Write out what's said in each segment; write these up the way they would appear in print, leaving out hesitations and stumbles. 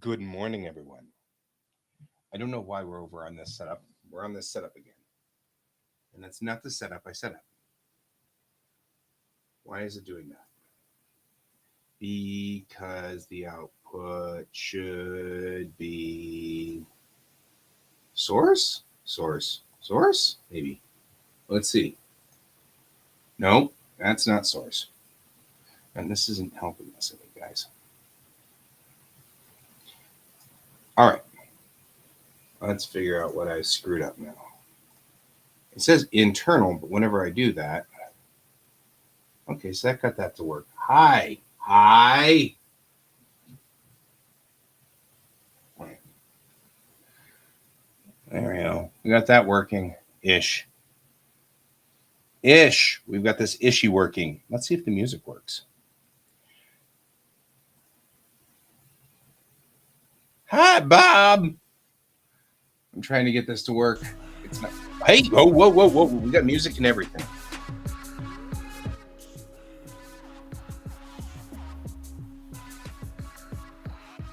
Good morning, everyone. I don't know why we're over on this setup. We're on this setup again. And that's not the setup I set up. Why is it doing that? Because the output should be source, maybe. Let's see. No, that's not source. And this isn't helping us any, guys. All right. Let's figure out what I screwed up now. It says internal, but whenever I do that, okay, so that got that to work. Hi. There we go. We got that working. Ish. We've got this ishy working. Let's see if the music works. Hi, Bob. I'm trying to get this to work. It's not. Hey, whoa. We got music and everything.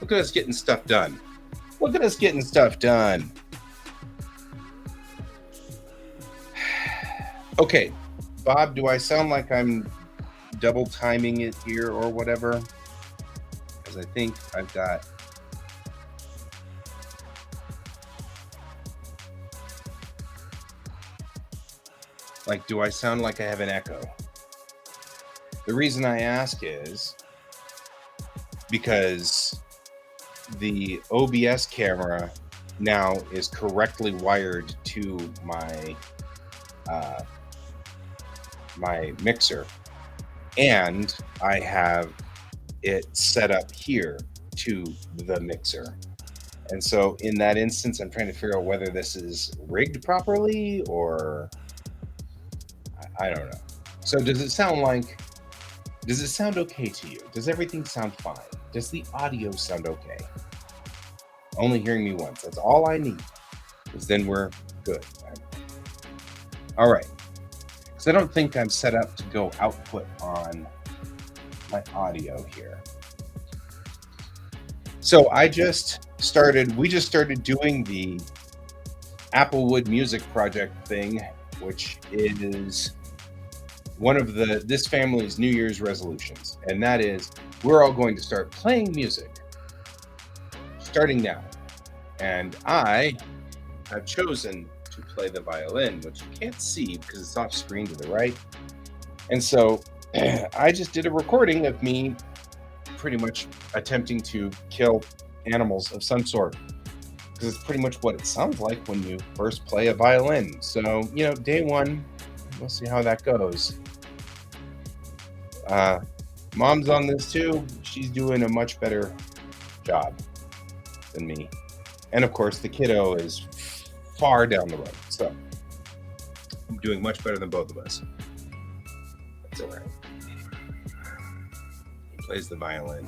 Look at us getting stuff done. Okay, Bob, do I sound like I'm double timing it here or whatever? Because I think I've got. Like, do I sound like I have an echo? The reason I ask is because the OBS camera now is correctly wired to my my mixer, and I have it set up here to the mixer. And so in that instance, I'm trying to figure out whether this is rigged properly or I don't know. So does it sound okay to you? Does everything sound fine? Does the audio sound okay? Only hearing me once. That's all I need. Because then we're good. All right. Because I don't think I'm set up to go output on my audio here. So we just started doing the Applewood Music Project thing, which is one of this family's New Year's resolutions. And that is, we're all going to start playing music starting now. And I have chosen to play the violin, which you can't see because it's off screen to the right. And so I just did a recording of me pretty much attempting to kill animals of some sort, because it's pretty much what it sounds like when you first play a violin. So, day one, we'll see how that goes. Mom's on this too. She's doing a much better job than me. And of course, the kiddo is far down the road. So I'm doing much better than both of us. That's all right. He plays the violin.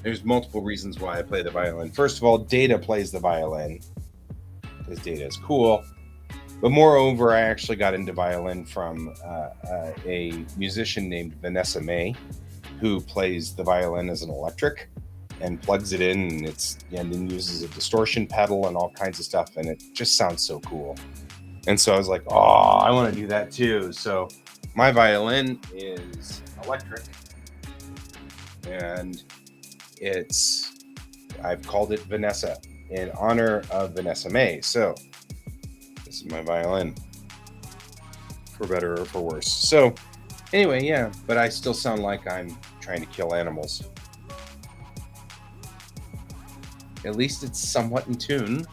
There's multiple reasons why I play the violin. First of all, Data plays the violin because Data is cool. But moreover, I actually got into violin from a musician named Vanessa May, who plays the violin as an electric and plugs it in, and then uses a distortion pedal and all kinds of stuff, and it just sounds so cool. And so I was like, oh, I want to do that too. So my violin is electric, and I've called it Vanessa in honor of Vanessa May. So this is my violin, for better or for worse. So anyway, yeah, but I still sound like I'm trying to kill animals. At least it's somewhat in tune.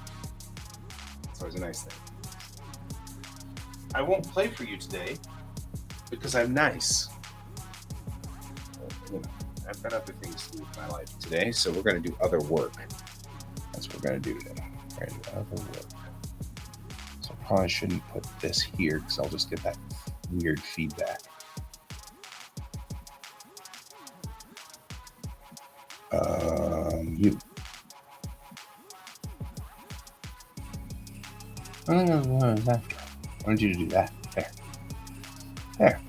It's always a nice thing. I won't play for you today because I'm nice. I've got other things to do with my life today, so we're going to do other work. That's what we're going to do today. We're going to do other work. So I probably shouldn't put this here because I'll just get that weird feedback. You. I want you to do that. There.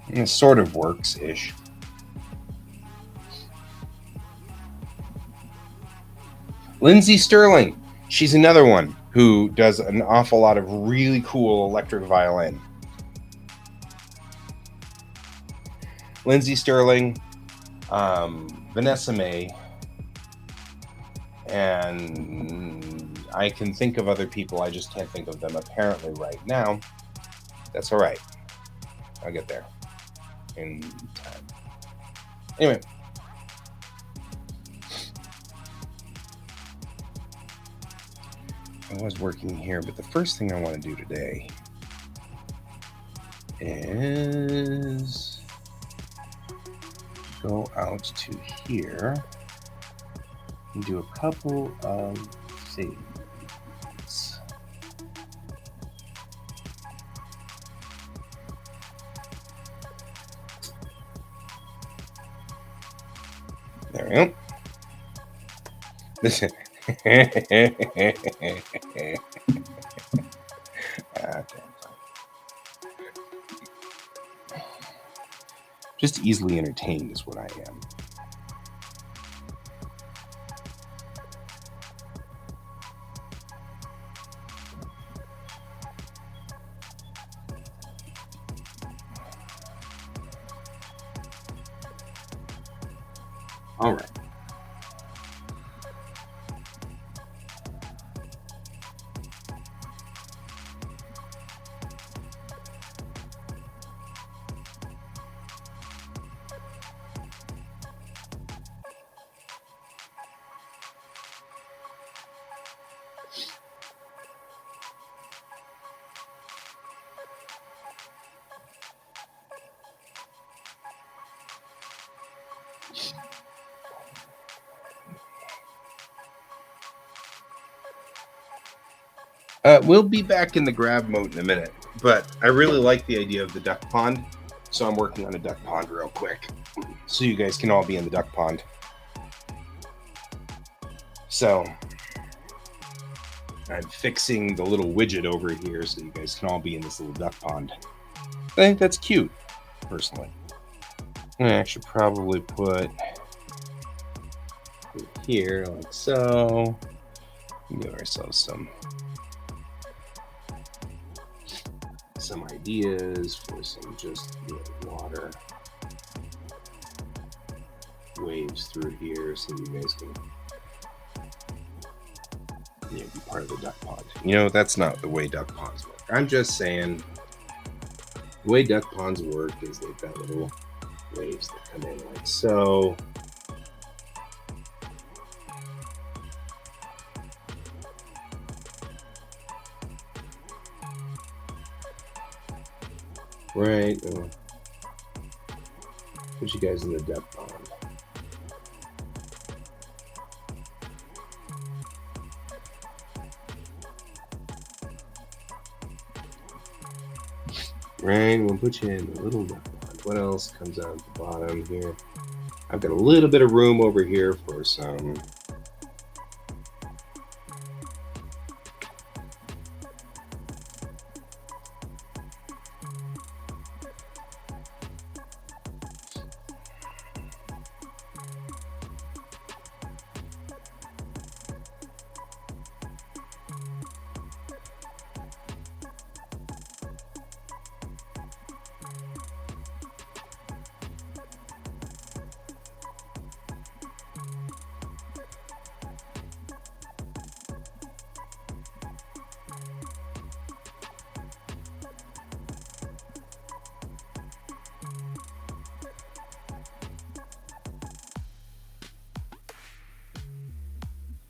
And it sort of works-ish. Lindsay Sterling. She's another one who does an awful lot of really cool electric violin. Lindsay Sterling, Vanessa May, and I can think of other people. I just can't think of them apparently right now. That's all right. I'll get there in time. Anyway. I was working here, but the first thing I want to do today is go out to here and do a couple of things. There we go. Listen. Just easily entertained is what I am. All right. We'll be back in the grab mode in a minute, but I really like the idea of the duck pond, so I'm working on a duck pond real quick, so you guys can all be in the duck pond. So I'm fixing the little widget over here so you guys can all be in this little duck pond. I think that's cute, personally. I should probably put it here like so. Give ourselves some ideas for some just water waves through here so you guys can be part of the duck pond. That's not the way duck ponds work. I'm just saying the way duck ponds work is they've got little waves that come in like so. Right. Put you guys in the duck pond. Right, we'll put you in the little duck pond. What else comes out at the bottom here? I've got a little bit of room over here for some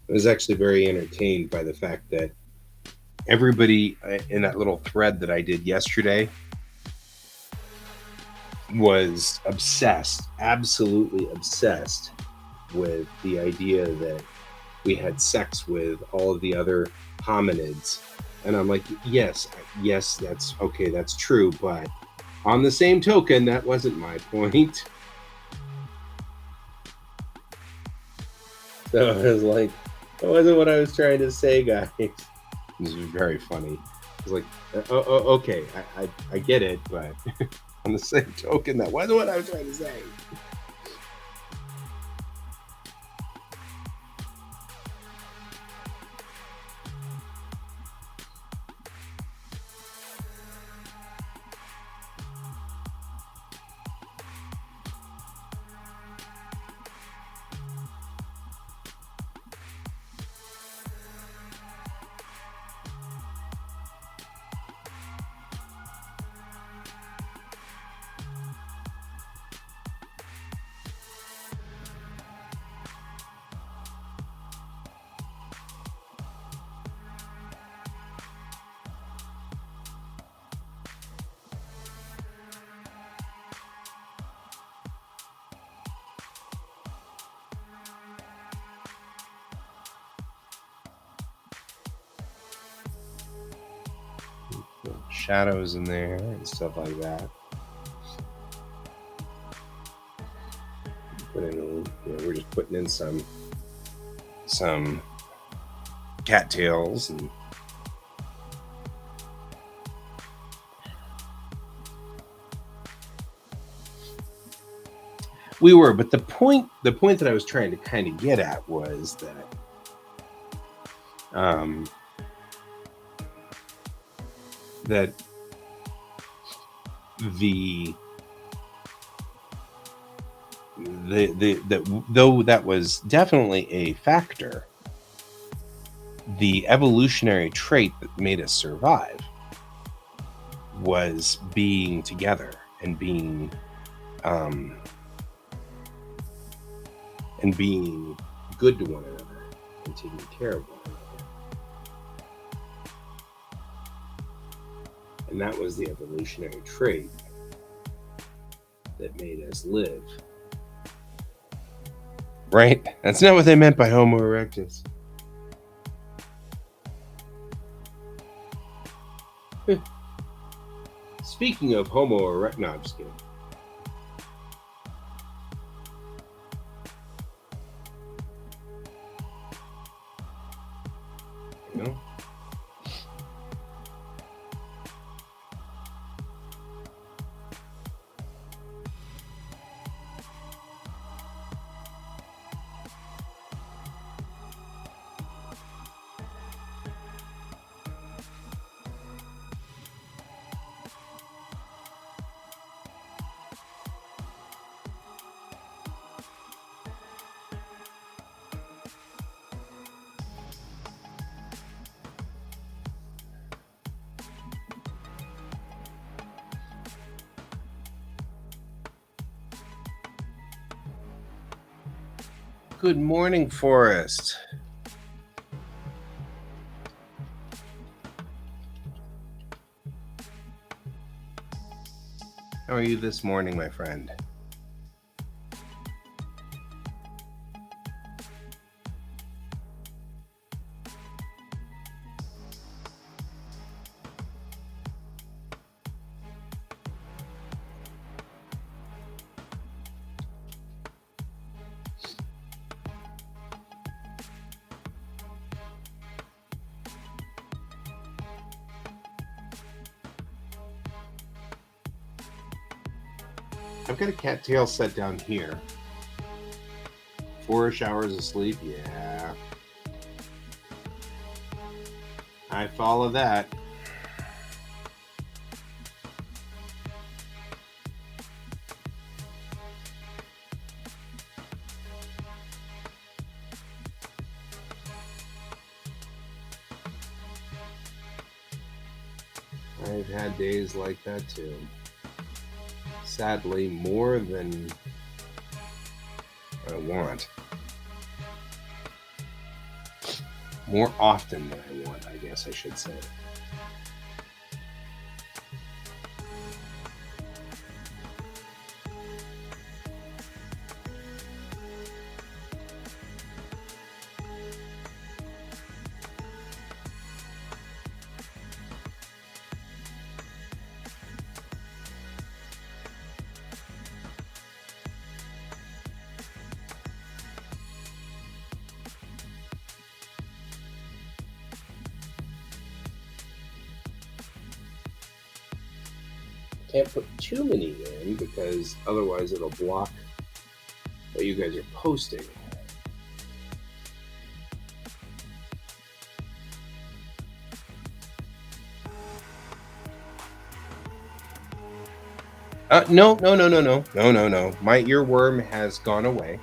I was actually very entertained by the fact that everybody in that little thread that I did yesterday was obsessed, absolutely obsessed with the idea that we had sex with all of the other hominids. And I'm like, yes, that's okay, that's true. But on the same token, that wasn't my point. So I was like, that wasn't what I was trying to say, guys. This was very funny. I was like, okay, I get it, but on the same token, that wasn't what I was trying to say. shadows in there and stuff like that. We're just putting in some cattails and but the point that I was trying to kind of get at was that that though that was definitely a factor, the evolutionary trait that made us survive was being together and being good to one another and taking care of one another. And that was the evolutionary trait that made us live. Right? That's not what they meant by Homo erectus. Speaking of Homo erectus, no, I'm just kidding. You know? Good morning, Forrest. How are you this morning, my friend? I've got a cattail set down here. 4-ish hours of sleep, yeah. I follow that. I've had days like that too. Sadly, more than I want. More often than I want, I guess I should say. Can't put too many in because otherwise it'll block what you guys are posting. No. My earworm has gone away.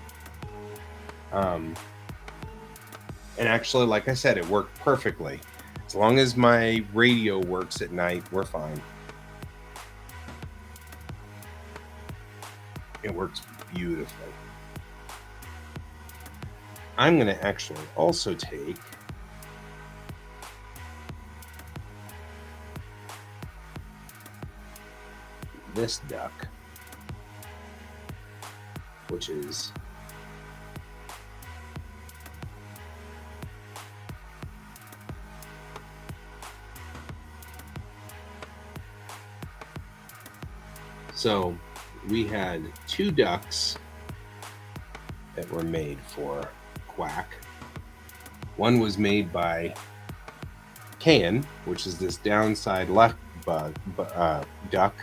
And actually, like I said, it worked perfectly. As long as my radio works at night, we're fine. It works beautifully. I'm going to actually also take this duck, which is So we had two ducks that were made for QuaCk. One was made by Can, which is this downside left duck,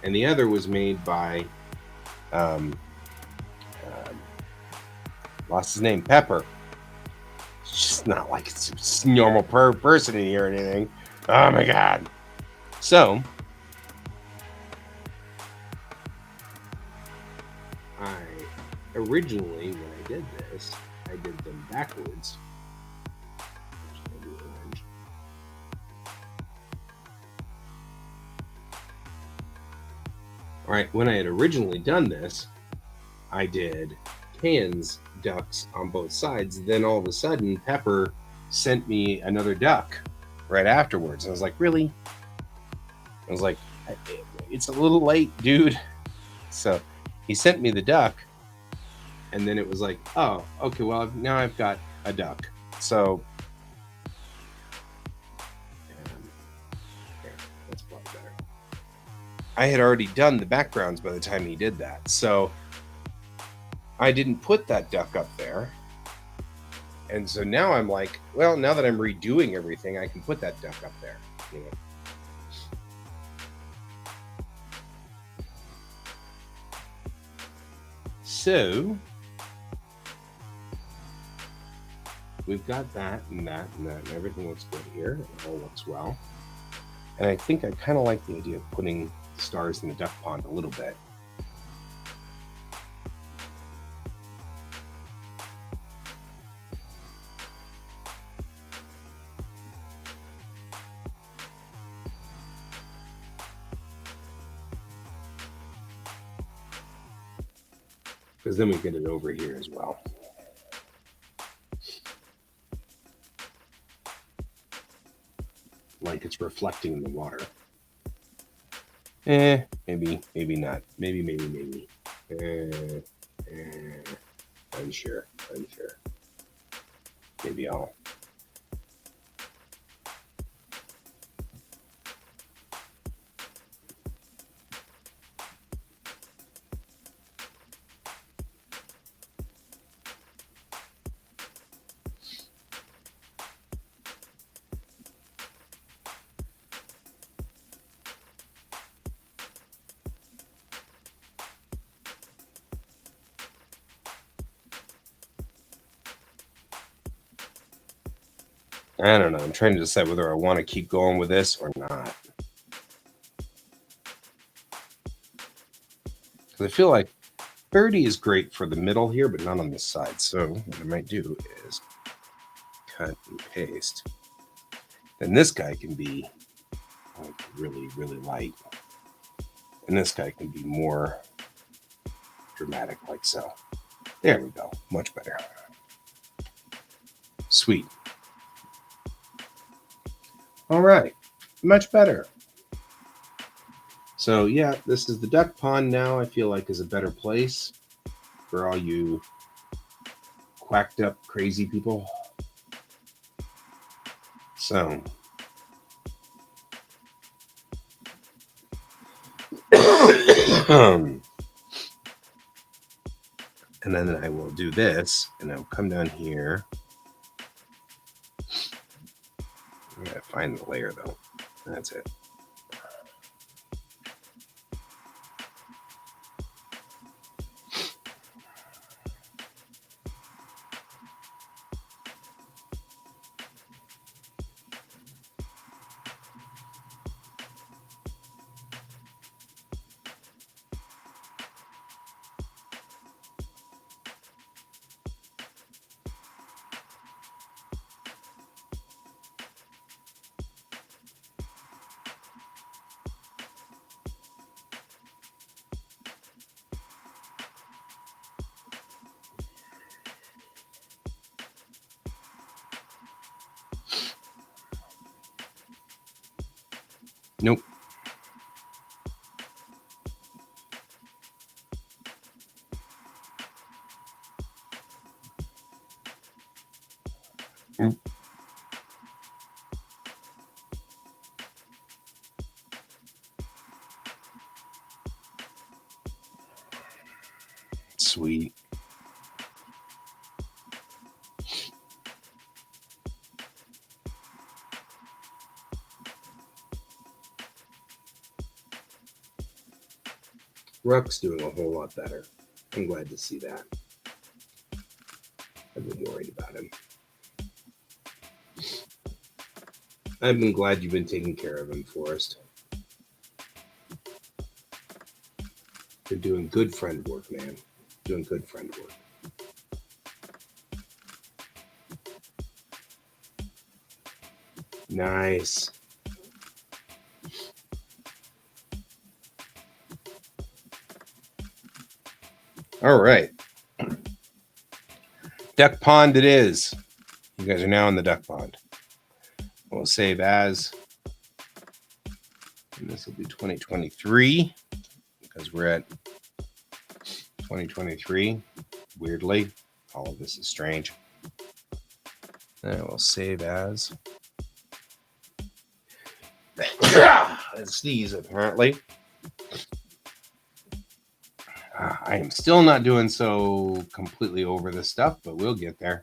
and the other was made by um, lost his name, Pepper. It's just not like it's a normal person in here or anything. Oh my god! So I originally, when I did this, I did them backwards. All right, when I had originally done this, I did Can's ducks on both sides. Then all of a sudden, Pepper sent me another duck right afterwards. And I was like, really? I was like, it's a little late, dude. So he sent me the duck. And then it was like, oh, okay, well, now I've got a duck. So, yeah, that's probably better. I had already done the backgrounds by the time he did that. So I didn't put that duck up there. And so now I'm like, well, now that I'm redoing everything, I can put that duck up there. You know? So we've got that and that and that, and everything looks good here. It all looks well. And I think I kind of like the idea of putting stars in the duck pond a little bit. Because then we get it over here as well. Like it's reflecting in the water. Maybe not. Maybe. Unsure. Maybe I'll. I don't know. I'm trying to decide whether I want to keep going with this or not. Because I feel like 30 is great for the middle here, but not on this side. So what I might do is cut and paste. Then this guy can be like really, really light. And this guy can be more dramatic, like so. There we go. Much better. Sweet. All right. Much better. So yeah, this is the duck pond now. I feel like is a better place for all you quacked up crazy people. So and then I will do this, and I'll come down here. I gotta find the layer though. That's it. Nope. Ruck's doing a whole lot better. I'm glad to see that. I've been worried about him. I've been glad you've been taking care of him, Forrest. You're doing good friend work, man. Doing good friend work. Nice. All right. Duck pond it is. You guys are now in the duck pond. We'll save as. And this will be 2023 because we're at 2023. Weirdly, all of this is strange. And we'll save as. And sneeze, apparently. I am still not doing so completely over this stuff, but we'll get there.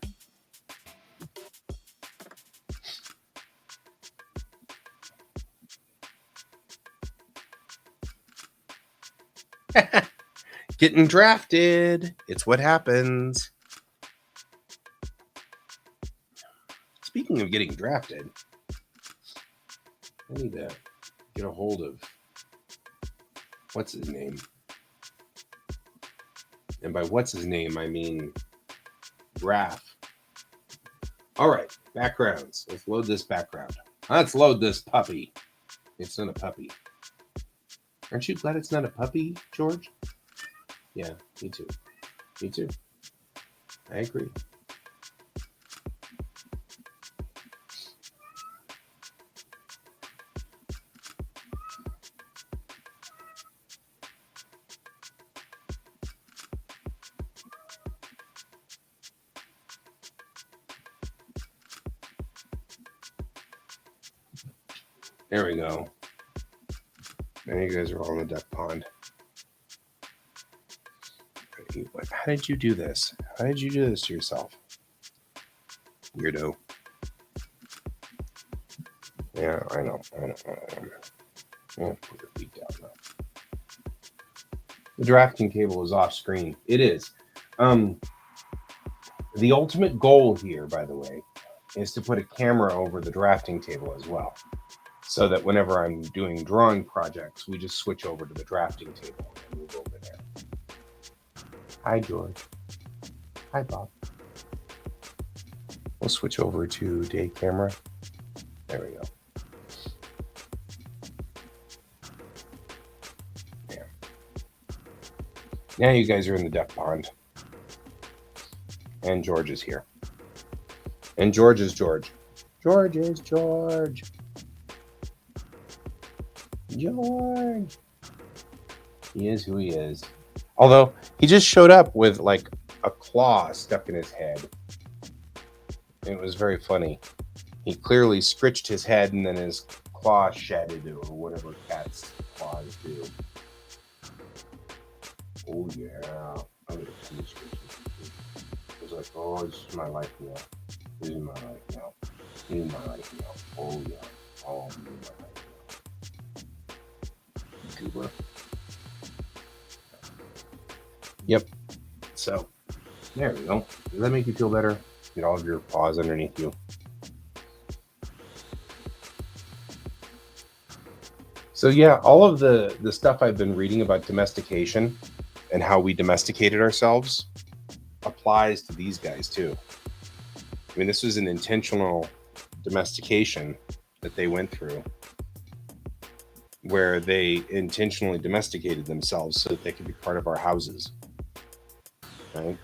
Getting drafted. It's what happens. Speaking of getting drafted, I need to get a hold of what's his name. And by what's his name, I mean Raph. All right, backgrounds. Let's load this background. Let's load this puppy. It's not a puppy. Aren't you glad it's not a puppy, George? Yeah, me too. Me too. I agree. There we go. Now you guys are all in the duck pond. How did you do this? How did you do this to yourself? Weirdo. Yeah, I know. Put your feet down now. The drafting table is off screen. It is. The ultimate goal here, by the way, is to put a camera over the drafting table as well. So that whenever I'm doing drawing projects, we just switch over to the drafting table and move over there. Hi, George. Hi, Bob. We'll switch over to day camera. There we go. Yeah. Now you guys are in the duck pond. And George is here. And George is George. George is George. George. He is who he is. Although, he just showed up with like a claw stuck in his head. It was very funny. He clearly scritched his head and then his claw shedded or whatever cats' claws do. Oh yeah. I'm gonna finish this. It was like, oh, this is my life now. This is my life now. This is my life now. Oh yeah. Oh, this is my life now. Cuba. Yep. So, there we go. Does that make you feel better? Get all of your paws underneath you. So yeah, all of the stuff I've been reading about domestication and how we domesticated ourselves applies to these guys too. I mean, this was an intentional domestication that they went through, where they intentionally domesticated themselves so that they could be part of our houses. Right?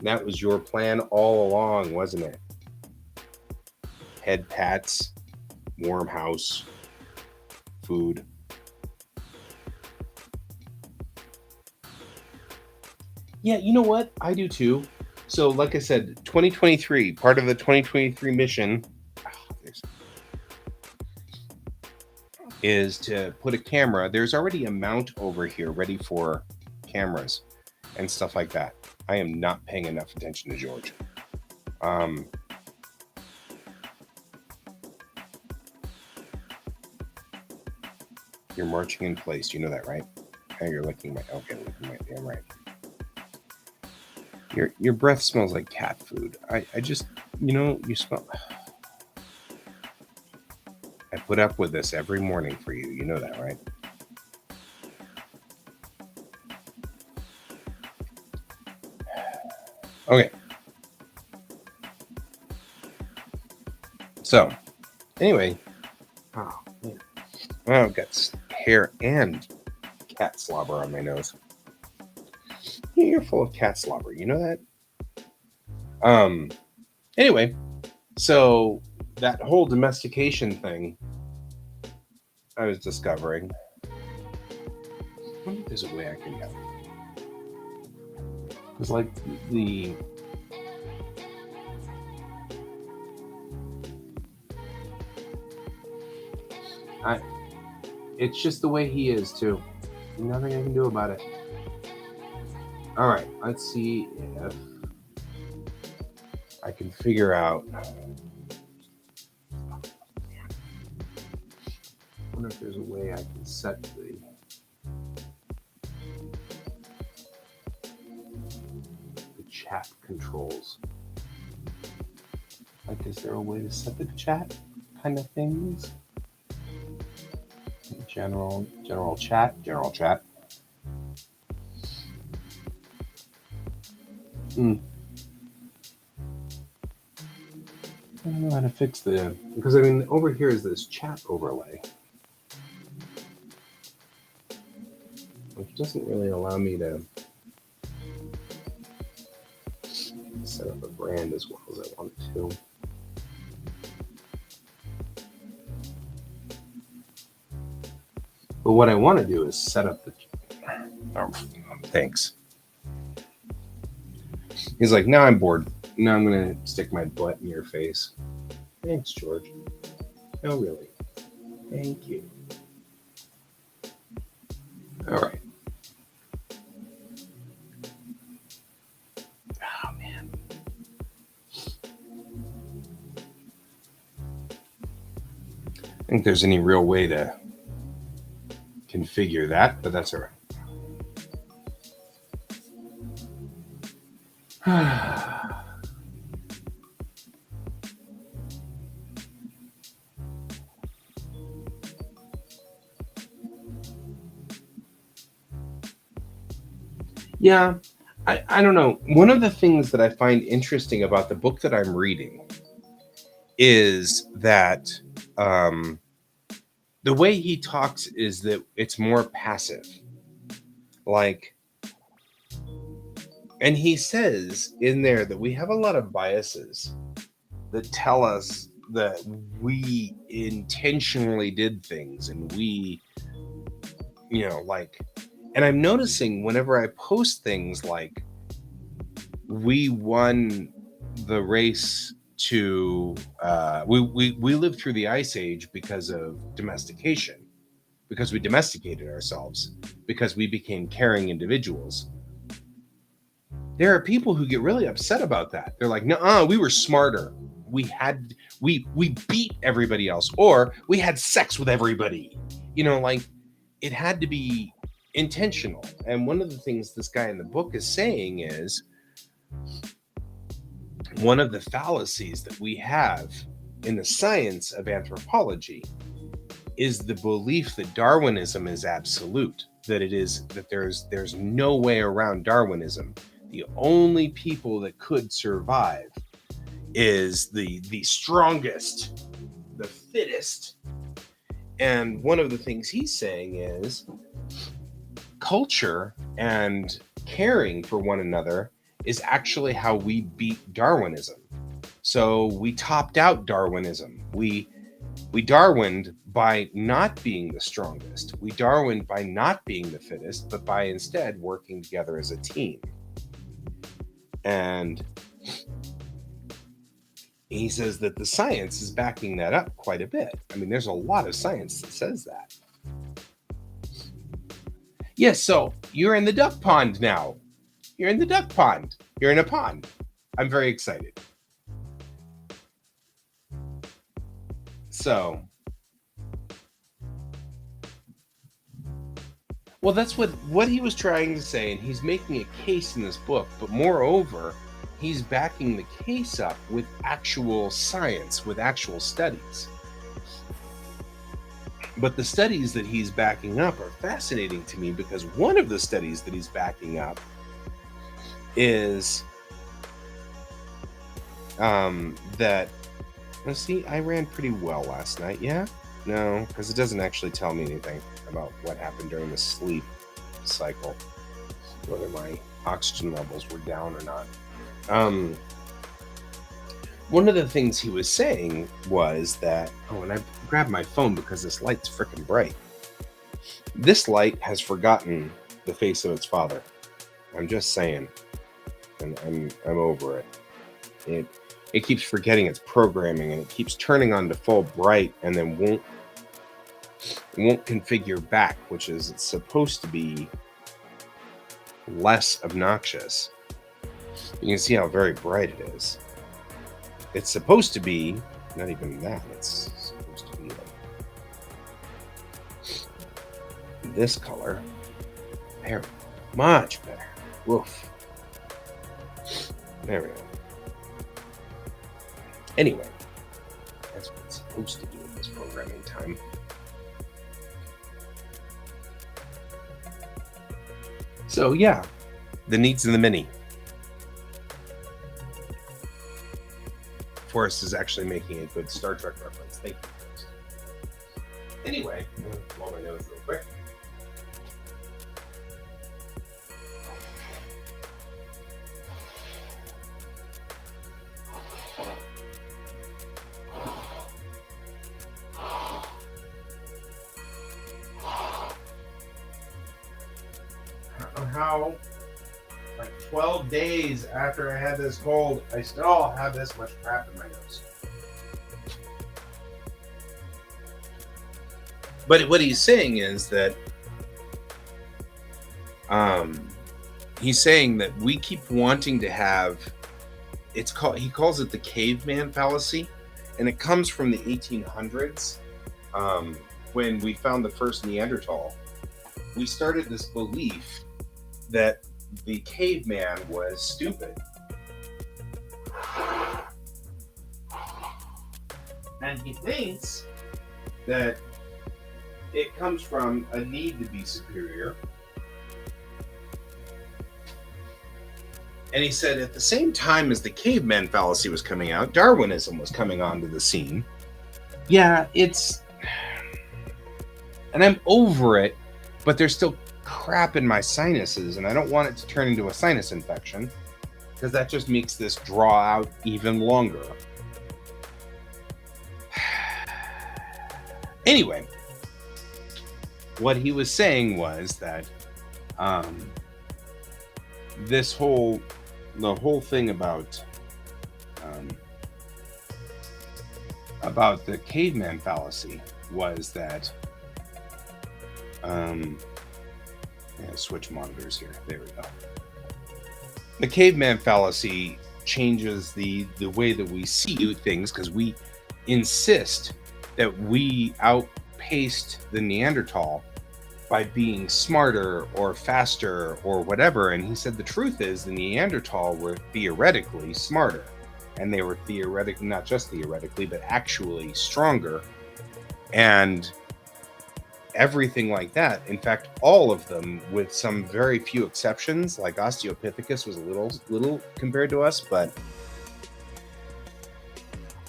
That was your plan all along, wasn't it? Head pats, warm house, food. Yeah, you know what? I do too. So, like I said, 2023, part of the 2023 mission is to put a camera. There's already a mount over here ready for cameras and stuff like that. I am not paying enough attention to George. You're marching in place. You know that, right? Oh, you're licking my. Okay, licking my damn right. Your breath smells like cat food. I just, you smell. I put up with this every morning for you. You know that, right? Okay. So, anyway. Oh, man. Oh, I've got hair and cat slobber on my nose. You're full of cat slobber. You know that? Anyway, so that whole domestication thing I was discovering. I wonder if there's a way I can go. Because, like, the. It's just the way he is, too. Nothing I can do about it. All right, let's see if I can figure out. I wonder if there's a way I can set the chat controls. Like, is there a way to set the chat kind of things? General chat. I don't know how to fix because I mean, over here is this chat overlay, which doesn't really allow me to set up a brand as well as I want to. But what I want to do is set up the. Oh, thanks. He's like, now I'm bored. Now I'm going to stick my butt in your face. Thanks, George. No, really. Thank you. All right. Oh, man. I think there's any real way to configure that, but that's all right. Yeah, I don't know. One of the things that I find interesting about the book that I'm reading is that the way he talks is that it's more passive. Like, and he says in there that we have a lot of biases that tell us that we intentionally did things and we, like, and I'm noticing whenever I post things like we won the race to we lived through the ice age because of domestication, because we domesticated ourselves, because we became caring individuals. There are people who get really upset about that. They're like, no, we were smarter. We beat everybody else, or we had sex with everybody. Like, it had to be intentional. And one of the things this guy in the book is saying is one of the fallacies that we have in the science of anthropology is the belief that Darwinism is absolute, that there's no way around Darwinism. The only people that could survive is the strongest, the fittest. And one of the things he's saying is culture and caring for one another is actually how we beat Darwinism. So we topped out Darwinism. We Darwined by not being the strongest. We Darwined by not being the fittest, but by instead working together as a team. And he says that the science is backing that up quite a bit. I mean, there's a lot of science that says that. Yes, so you're in the duck pond now. You're in the duck pond. You're in a pond. I'm very excited. So, Well, that's what he was trying to say, and he's making a case in this book. But moreover, he's backing the case up with actual science, with actual studies. But the studies that he's backing up are fascinating to me because one of the studies that he's backing up is that, let's see, I ran pretty well last night. Yeah? No, because it doesn't actually tell me anything about what happened during the sleep cycle, whether my oxygen levels were down or not. One of the things he was saying was that, oh, and I grabbed my phone because this light's freaking bright. This light has forgotten the face of its father. I'm just saying, and I'm over it. It keeps forgetting its programming, and it keeps turning on to full bright, and then won't configure back, which is supposed to be less obnoxious. You can see how very bright it is. It's supposed to be not even that. It's supposed to be like this color. There, much better. Woof. There we go. Anyway, that's what it's supposed to do at this programming time. So yeah, the needs and the many. Forrest is actually making a good Star Trek reference. Thank you, Forrest. Anyway, I'm going to blow my nose real quick. I don't know how, like 12 days after I had this cold, I still have this much crap in my nose. But what he's saying is that he's saying that we keep wanting to have, he calls it the caveman fallacy, and it comes from the 1800s when we found the first Neanderthal. We started this belief that the caveman was stupid. And he thinks that it comes from a need to be superior. And he said at the same time as the caveman fallacy was coming out, Darwinism was coming onto the scene. Yeah, and I'm over it, but there's still crap in my sinuses, and I don't want it to turn into a sinus infection because that just makes this draw out even longer. Anyway, what he was saying was that the whole thing about the caveman fallacy was that switch monitors here. There we go. The caveman fallacy changes the way that we see things because we insist that we outpaced the Neanderthal by being smarter or faster or whatever. And he said the truth is the Neanderthal were theoretically smarter, and they were not just theoretically, but actually stronger, and everything like that. In fact, all of them, with some very few exceptions, like Australopithecus was a little compared to us, but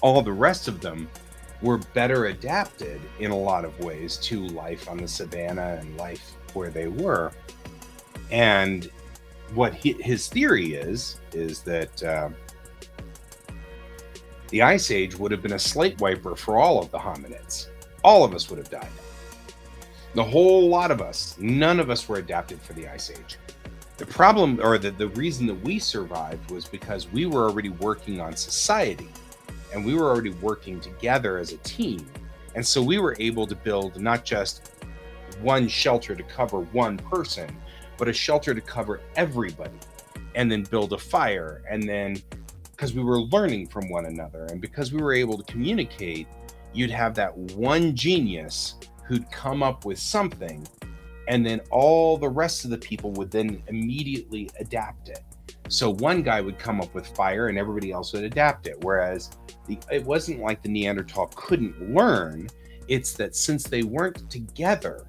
all the rest of them were better adapted in a lot of ways to life on the savannah and life where they were. And what his theory is that the Ice Age would have been a slate wiper for all of the hominids. All of us would have died. The whole lot of us. None of us were adapted for the Ice Age. The problem, or the reason that we survived, was because we were already working on society, and we were already working together as a team. And so we were able to build not just one shelter to cover one person, but a shelter to cover everybody, and then build a fire. And then, because we were learning from one another, and because we were able to communicate, you'd have that one genius who'd come up with something, And then all the rest of the people would then immediately adapt it. So one guy would come up with fire and everybody else would adapt it. Whereas it wasn't like the Neanderthal couldn't learn. It's that since they weren't together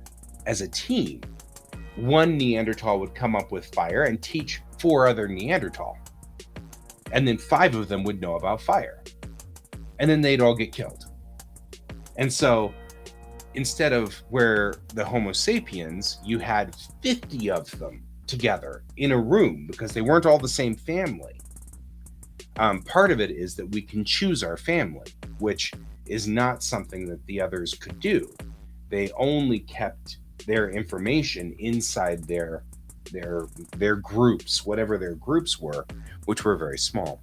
as a team, one Neanderthal would come up with fire and teach 4 other Neanderthal. And then 5 of them would know about fire. And then they'd all get killed. And so instead of where the Homo sapiens, you had 50 of them together in a room because they weren't all the same family. Part of it is that we can choose our family, which is not something that the others could do. They only kept their information inside their groups, whatever their groups were, which were very small.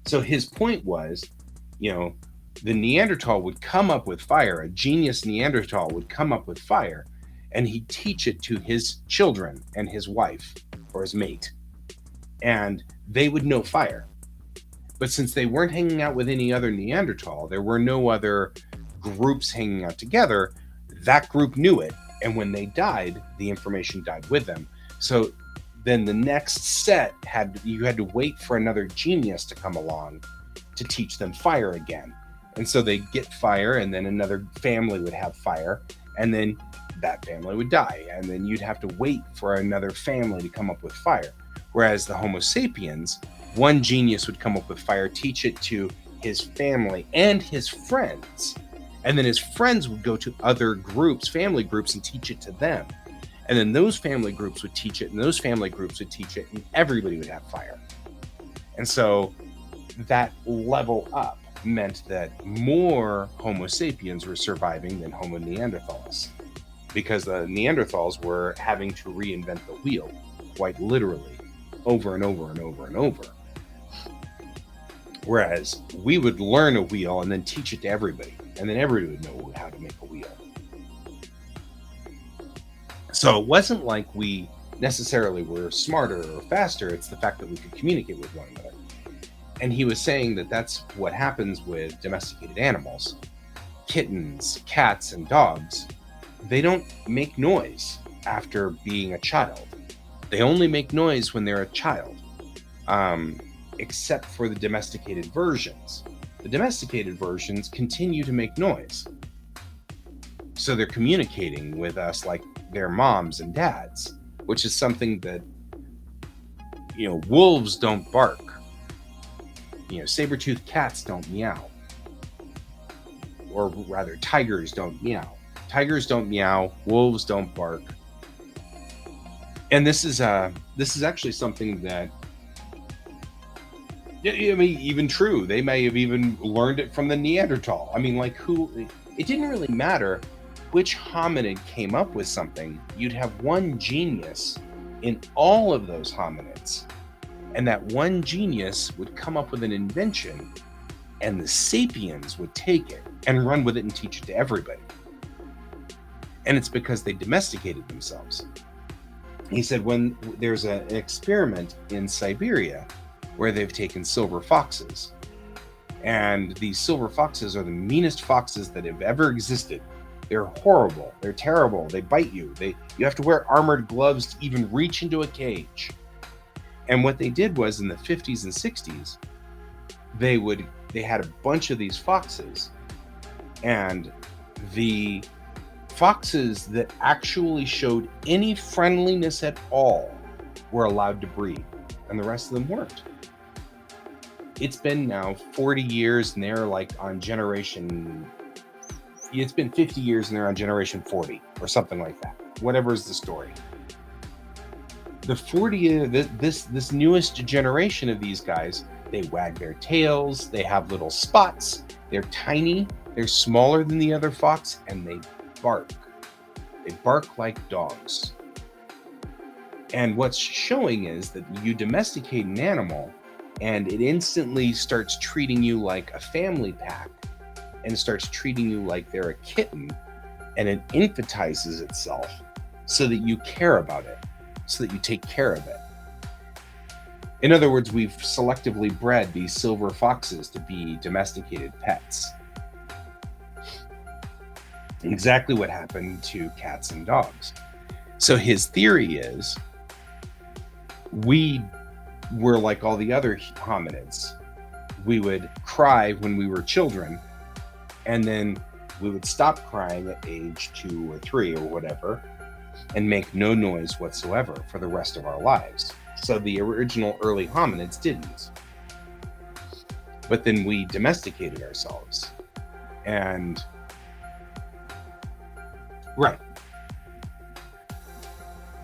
So his point was, the Neanderthal would come up with fire, a genius Neanderthal would come up with fire, and he'd teach it to his children and his wife or his mate, and they would know fire. But since they weren't hanging out with any other Neanderthal, there were no other groups hanging out together, that group knew it, and when they died, the information died with them. So then the next set you had to wait for another genius to come along to teach them fire again. And so they get fire, and then another family would have fire, and then that family would die, and then you'd have to wait for another family to come up with fire. Whereas the Homo sapiens, one genius would come up with fire, teach it to his family and his friends, and then his friends would go to other groups, family groups, and teach it to them. And then those family groups would teach it, and those family groups would teach it, and everybody would have fire. And so that level up meant that more Homo sapiens were surviving than Homo neanderthals, because the Neanderthals were having to reinvent the wheel, quite literally, over and over and over and over. Whereas we would learn a wheel and then teach it to everybody, and then everybody would know how to make a wheel. So it wasn't like we necessarily were smarter or faster, it's the fact that we could communicate with one another. And he was saying that that's what happens with domesticated animals. Kittens, cats, and dogs, they don't make noise after being a child. They only make noise when they're a child, except for the domesticated versions. The domesticated versions continue to make noise. So they're communicating with us like their moms and dads, which is something that, wolves don't bark. Saber-toothed cats don't meow. Or rather, tigers don't meow. Tigers don't meow, wolves don't bark. And this is actually something that, even true. They may have even learned it from the Neanderthal. It didn't really matter which hominid came up with something. You'd have one genius in all of those hominids. And that one genius would come up with an invention, and the sapiens would take it and run with it and teach it to everybody. And it's because they domesticated themselves. He said when there's an experiment in Siberia where they've taken silver foxes, and these silver foxes are the meanest foxes that have ever existed. They're horrible. They're terrible. They bite you. You have to wear armored gloves to even reach into a cage. And what they did was in the 50s and 60s, they had a bunch of these foxes, and the foxes that actually showed any friendliness at all were allowed to breed, and the rest of them weren't. It's been now 40 years, and they're it's been 50 years, and they're on generation 40 or something like that. Whatever is the story. The 40, this newest generation of these guys, they wag their tails, they have little spots, they're tiny, they're smaller than the other fox, and they bark. They bark like dogs. And what's showing is that you domesticate an animal, and it instantly starts treating you like a family pack, and starts treating you like they're a kitten, and it infantizes itself so that you care about it, so that you take care of it. In other words, we've selectively bred these silver foxes to be domesticated pets. Exactly what happened to cats and dogs. So his theory is we were like all the other hominids. We would cry when we were children, and then we would stop crying at age 2 or 3 or whatever, and make no noise whatsoever for the rest of our lives. So the original early hominids didn't. But then we domesticated ourselves. And right.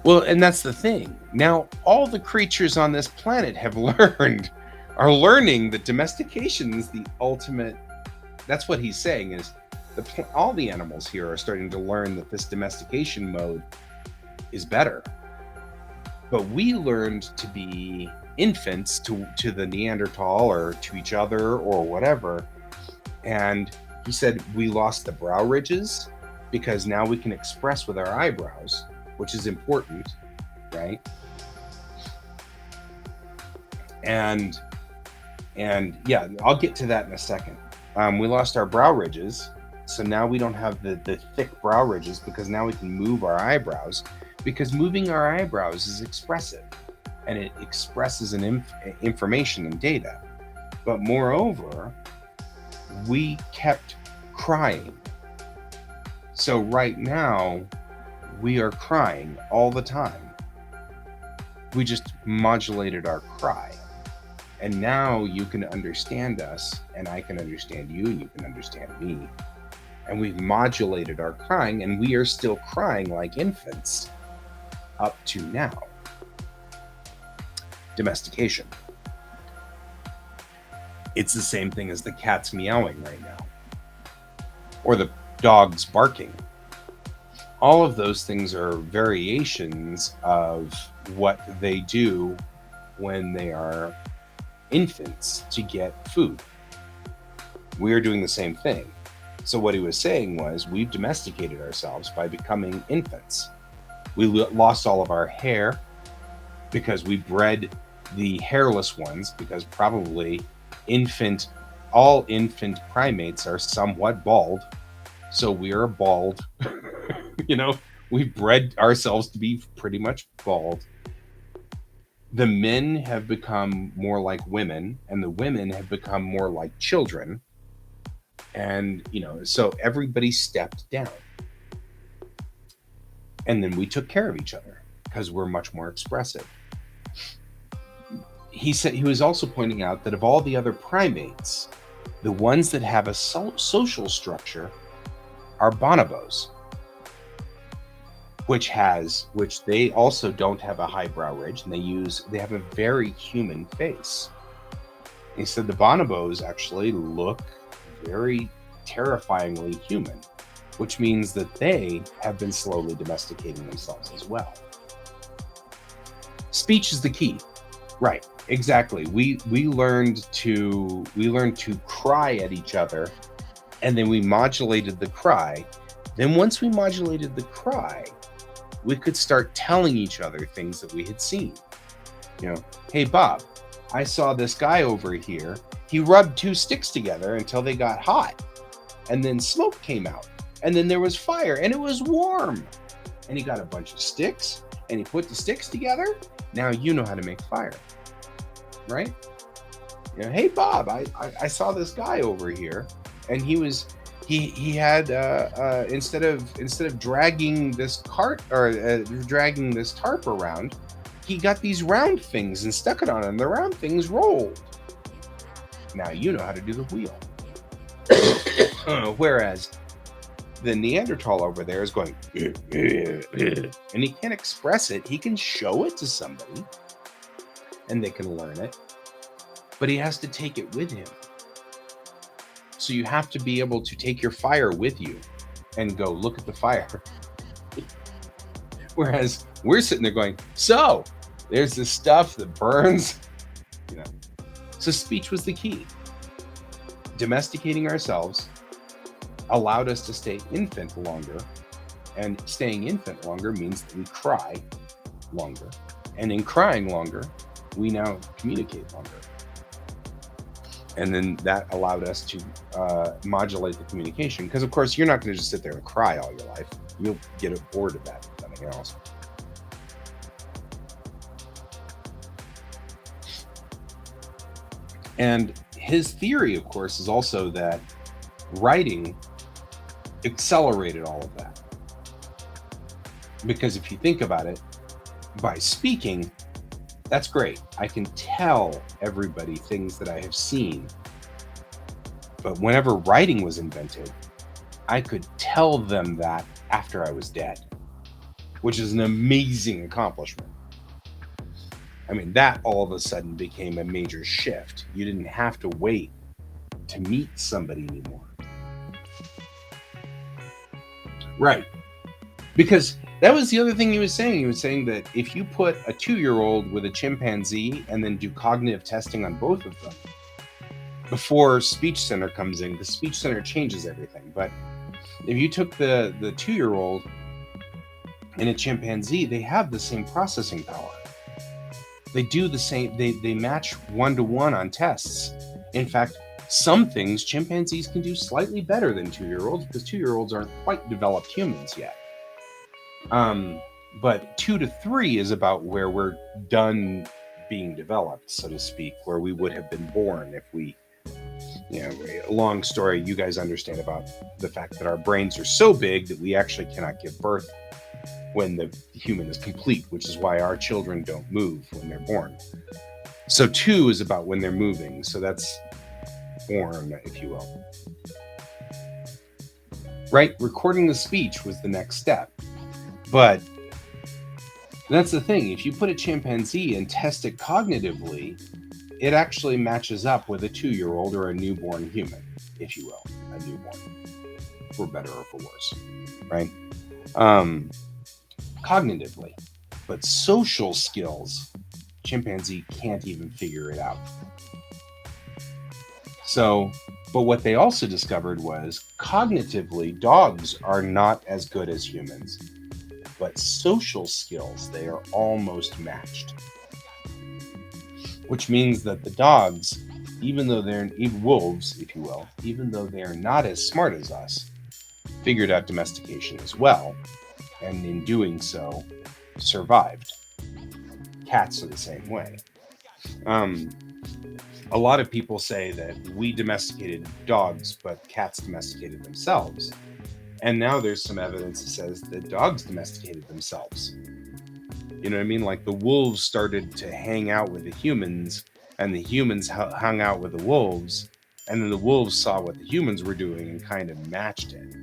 Well, and that's the thing. Now, all the creatures on this planet are learning that domestication is the ultimate. That's what he's saying is all the animals here are starting to learn that this domestication mode is better. But we learned to be infants to the Neanderthal or to each other or whatever. And he said we lost the brow ridges because now we can express with our eyebrows, which is important, right? And yeah, I'll get to that in a second. We lost our brow ridges, so now we don't have the thick brow ridges because now we can move our eyebrows, because moving our eyebrows is expressive, and it expresses an information and data. But moreover, we kept crying. So right now, we are crying all the time. We just modulated our cry. And now you can understand us, and I can understand you, and you can understand me. And we've modulated our crying, and we are still crying like infants up to now. Domestication. It's the same thing as the cat's meowing right now, or the dog's barking. All of those things are variations of what they do when they are infants to get food. We are doing the same thing. So what he was saying was we've domesticated ourselves by becoming infants. We lost all of our hair because we bred the hairless ones, because probably all infant primates are somewhat bald. So we are bald. We bred ourselves to be pretty much bald. The men have become more like women, and the women have become more like children. And, so everybody stepped down. And then we took care of each other because we're much more expressive. He was also pointing out that of all the other primates, the ones that have a social structure are bonobos, which they also don't have a high brow ridge, and they have a very human face. He said the bonobos actually look very terrifyingly human, which means that they have been slowly domesticating themselves as well. Speech is the key. Right, exactly. We learned to cry at each other, and then we modulated the cry. Then once we modulated the cry, we could start telling each other things that we had seen. Hey Bob, I saw this guy over here. He rubbed 2 sticks together until they got hot, and then smoke came out, and then there was fire, and it was warm. And he got a bunch of sticks, and he put the sticks together. Now you know how to make fire, right? Hey Bob, I saw this guy over here, and he had instead of dragging this cart or dragging this tarp around, he got these round things and stuck it on, and the round things rolled. Now you know how to do the wheel. Whereas the Neanderthal over there is going, and he can't express it. He can show it to somebody, and they can learn it, but he has to take it with him. So you have to be able to take your fire with you and go look at the fire. Whereas we're sitting there going, so there's this stuff that burns. So speech was the key. Domesticating ourselves allowed us to stay infant longer, and staying infant longer means that we cry longer. And in crying longer, we now communicate longer. And then that allowed us to modulate the communication. Because, of course, you're not going to just sit there and cry all your life. You'll get bored of that, if nothing else. And his theory, of course, is also that writing accelerated all of that. Because if you think about it, by speaking, that's great. I can tell everybody things that I have seen. But whenever writing was invented, I could tell them that after I was dead, which is an amazing accomplishment. I mean, that all of a sudden became a major shift. You didn't have to wait to meet somebody anymore. Right. Because that was the other thing he was saying. He was saying that if you put a 2-year-old with a chimpanzee and then do cognitive testing on both of them, before Speech Center comes in, the Speech Center changes everything. But if you took the 2-year-old and a chimpanzee, they have the same processing power. They do the same, they match 1-to-1 on tests. In fact, some things chimpanzees can do slightly better than 2-year-olds because 2-year-olds aren't quite developed humans yet. But 2 to 3 is about where we're done being developed, so to speak, where we would have been born if we, a long story, you guys understand about the fact that our brains are so big that we actually cannot give birth when the human is complete, which is why our children don't move when they're born. So 2 is about when they're moving. So that's born, if you will. Right? Recording the speech was the next step. But that's the thing. If you put a chimpanzee and test it cognitively, it actually matches up with a 2-year-old or a newborn human, if you will. A newborn. For better or for worse. Right? Cognitively. But social skills, chimpanzee can't even figure it out. So, but what they also discovered was cognitively, dogs are not as good as humans. But social skills, they are almost matched. Which means that the dogs, even though they're wolves, if you will, even though they're not as smart as us, figured out domestication as well. And in doing so, survived. Cats are the same way. A lot of people say that we domesticated dogs, but cats domesticated themselves. And now there's some evidence that says that dogs domesticated themselves. You know what I mean? Like the wolves started to hang out with the humans, and the humans hung out with the wolves, and then the wolves saw what the humans were doing and kind of matched it.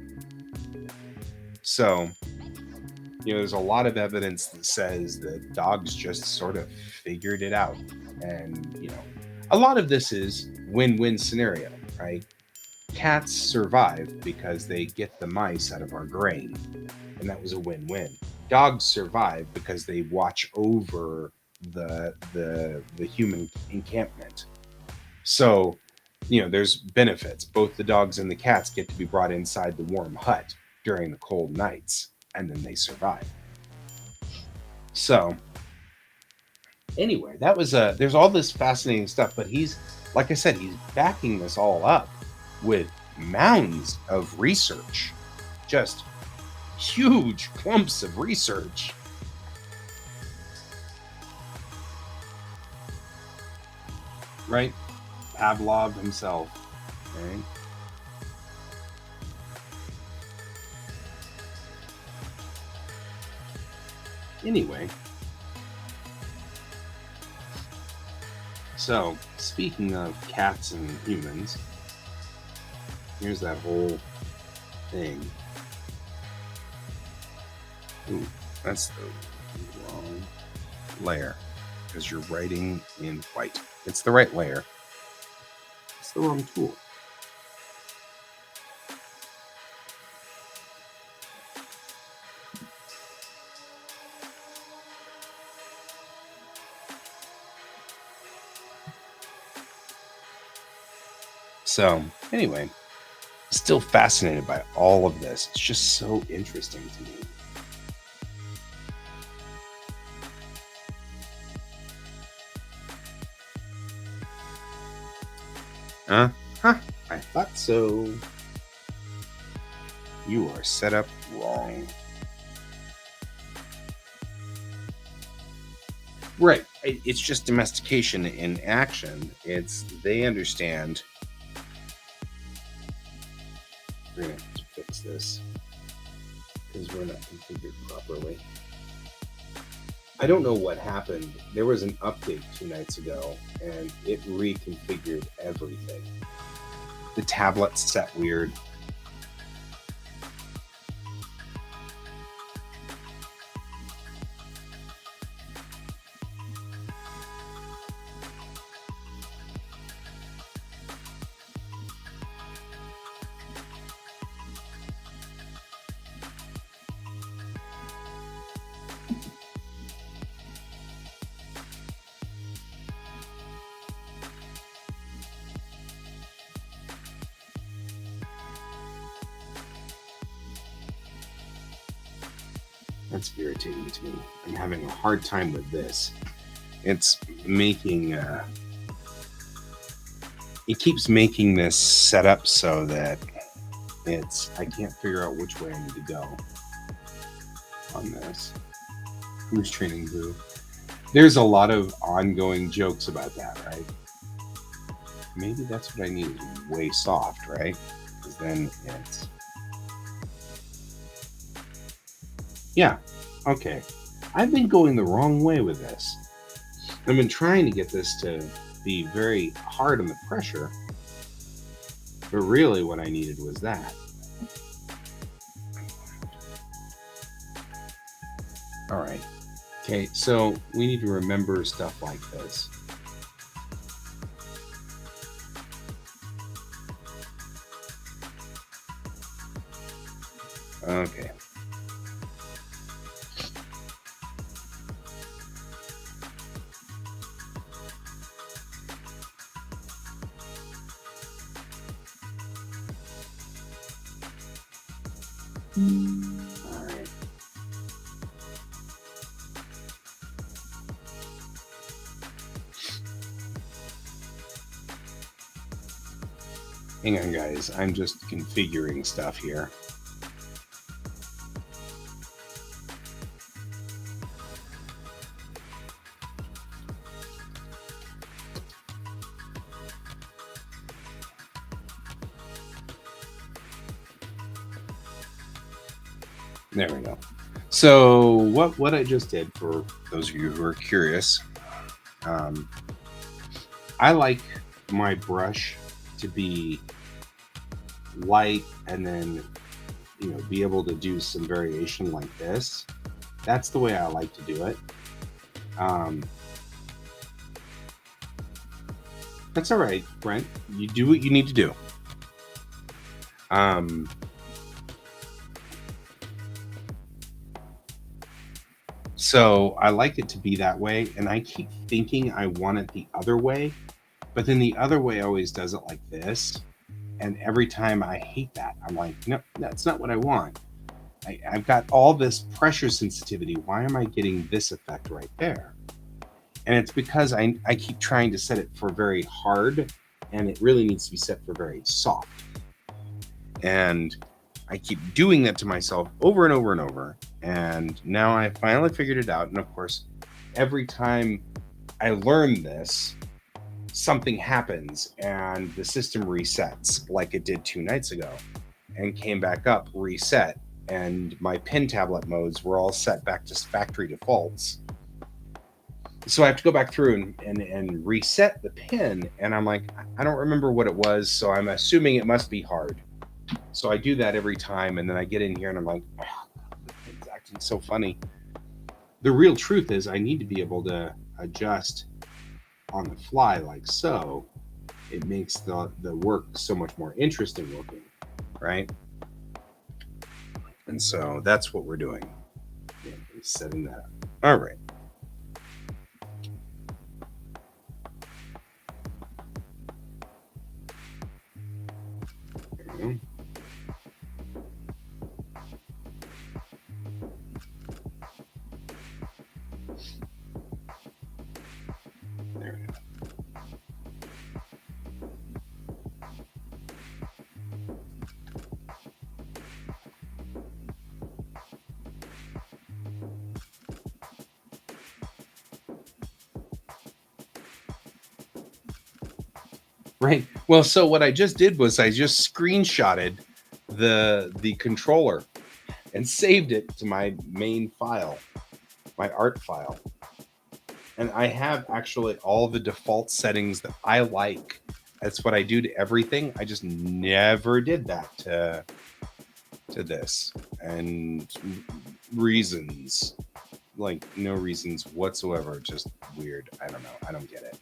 So, there's a lot of evidence that says that dogs just sort of figured it out. And, a lot of this is win-win scenario, right? Cats survive because they get the mice out of our grain, and that was a win-win. Dogs survive because they watch over the human encampment. So, there's benefits. Both the dogs and the cats get to be brought inside the warm hut during the cold nights, and then they survive. So, anyway, that was there's all this fascinating stuff, but he's, like I said, he's backing this all up with mounds of research, just huge clumps of research. Right? Pavlov himself. Right? Anyway. So, speaking of cats and humans, here's that whole thing. Ooh, that's the wrong layer, because you're writing in white. It's the right layer. It's the wrong tool. So, anyway, still fascinated by all of this. It's just so interesting to me. Huh, I thought so. You are set up wrong. Right. It's just domestication in action. It's they understand. We're gonna have to fix this because we're not configured properly. I don't know what happened. There was an update 2 nights ago, and it reconfigured everything. The tablet's set weird. That's irritating to me. I'm having a hard time with this. It's making it keeps making this set up so that I can't figure out which way I need to go on this. Who's training Boo? There's a lot of ongoing jokes about that, right? Maybe that's what I need is way soft, right? Because then it's yeah, okay. I've been going the wrong way with this. I've been trying to get this to be very hard on the pressure, but really what I needed was that. All right. Okay, so we need to remember stuff like this. Okay. All right. Hang on, guys. I'm just configuring stuff here. There we go. So what I just did, for those of you who are curious, I like my brush to be light and then be able to do some variation like this. That's the way I like to do it. That's all right, Brent. You do what you need to do. So I like it to be that way, and I keep thinking I want it the other way, but then the other way always does it like this. And every time I hate that. I'm like, no, that's not what I want. I've got all this pressure sensitivity. Why am I getting this effect right there? And it's because I keep trying to set it for very hard, and it really needs to be set for very soft. And I keep doing that to myself over and over and over. And now I finally figured it out. And of course, every time I learn this, something happens and the system resets, like it did 2 nights ago, and came back up, reset, and my pen tablet modes were all set back to factory defaults. So I have to go back through and reset the pen, and I'm like, I don't remember what it was, so I'm assuming it must be hard. So I do that every time, and then I get in here and I'm like, oh, it's acting so funny. The real truth is I need to be able to adjust on the fly like so. It makes the work so much more interesting looking, right? And so that's what we're doing. Yeah, setting that up. All right. There we go. There we go. Right. Well, so what I just did was I just screenshotted the controller and saved it to my main file, my art file. And I have actually all the default settings that I like. That's what I do to everything. I just never did that to this. And reasons, like no reasons whatsoever, just weird. I don't know. I don't get it.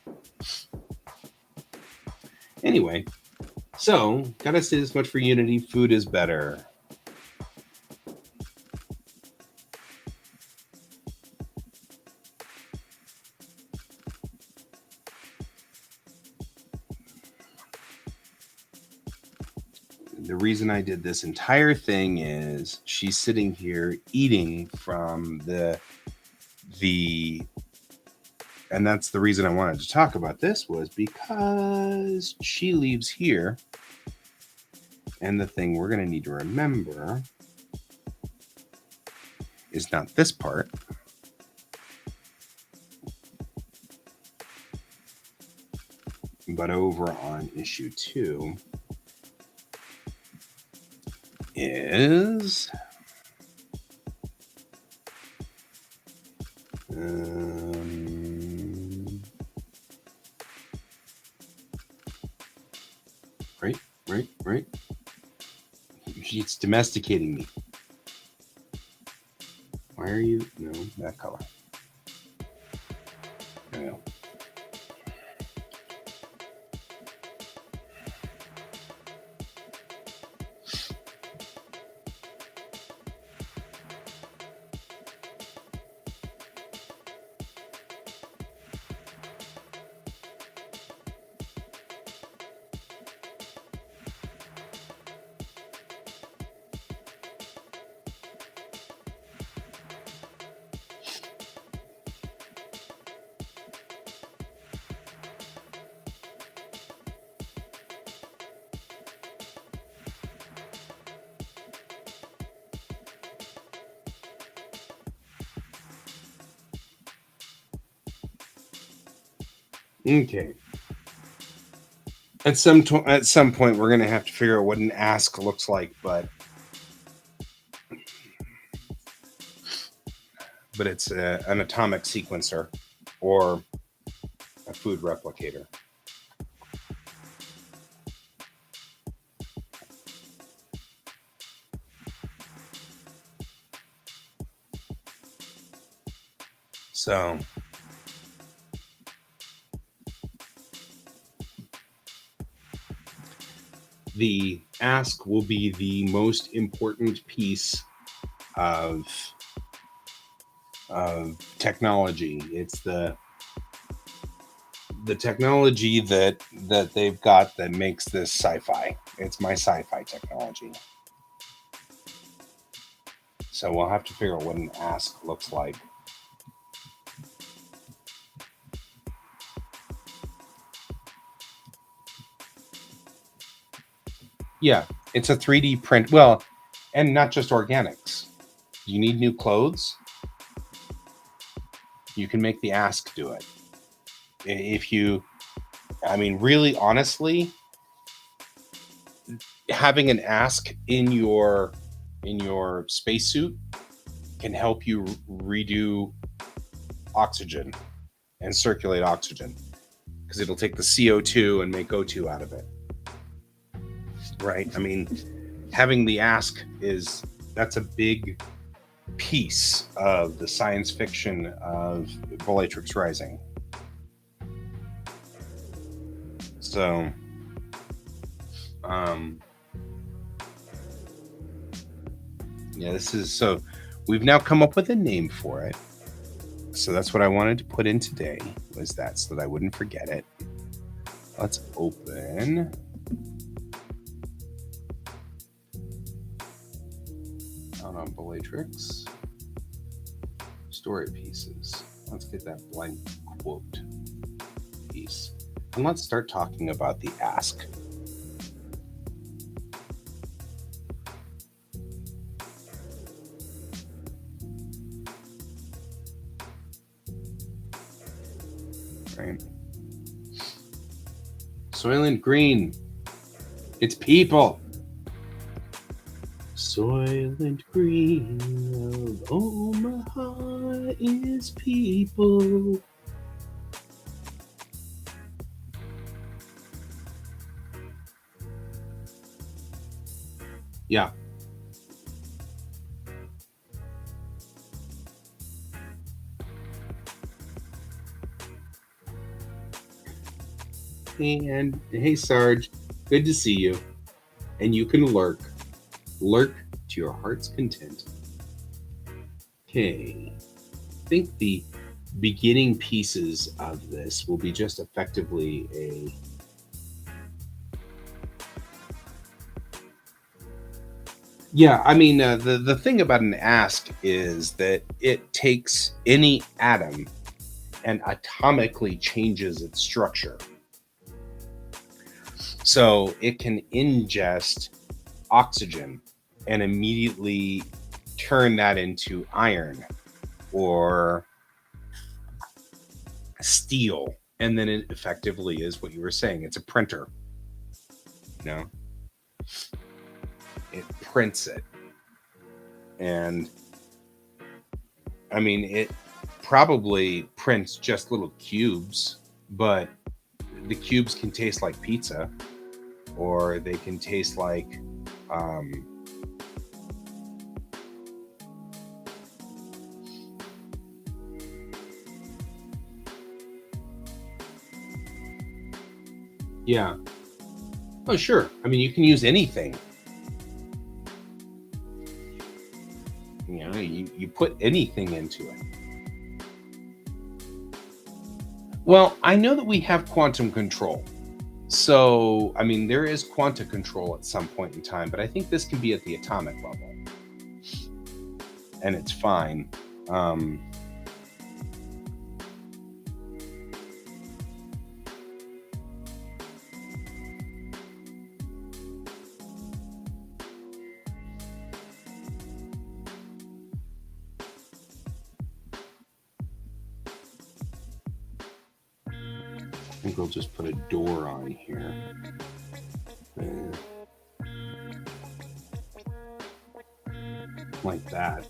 Anyway, so gotta say this much for Unity: food is better. The reason I did this entire thing is she's sitting here eating from the and that's the reason I wanted to talk about this, was because she leaves here. And the thing we're going to need to remember is not this part, but over on issue 2 is right. It's domesticating me. Why are you? No, that color. No. Okay. At some point, we're gonna have to figure out what an ask looks like, but it's an atomic sequencer or a food replicator. So the ask will be the most important piece of technology. It's the technology that they've got that makes this sci-fi. It's my sci-fi technology. So we'll have to figure out what an ask looks like. Yeah, it's a 3D print. Well, and not just organics. You need new clothes? You can make the ask do it. If you, I mean, really honestly, having an ask in your spacesuit can help you redo oxygen and circulate oxygen, because it'll take the CO2 and make O2 out of it. Right? I mean, having the ask that's a big piece of the science fiction of Bellatrix Rising. So yeah, this is, so we've now come up with a name for it. So that's what I wanted to put in today, was that, so that I wouldn't forget it. Let's open. Out on Bellatrix. Story pieces. Let's get that blank quote piece. And let's start talking about the ask. Right. Soylent Green. It's people. Soylent Green of Omaha is people. Yeah. And hey, Sarge, good to see you. And you can lurk. Lurk to your heart's content. Okay. I think the beginning pieces of this will be just effectively a. Yeah, I mean, the thing about an ask is that it takes any atom and atomically changes its structure. So it can ingest oxygen and immediately turn that into iron or steel. And then it effectively is what you were saying. It's a printer. You know? It prints it. And I mean, it probably prints just little cubes, but the cubes can taste like pizza, or they can taste like yeah. Oh, sure. I mean, you can use anything. You know, you put anything into it. Well, I know that we have quantum control. So, I mean, there is quanta control at some point in time, but I think this can be at the atomic level. And it's fine. I think we'll just put a door on here. Like that.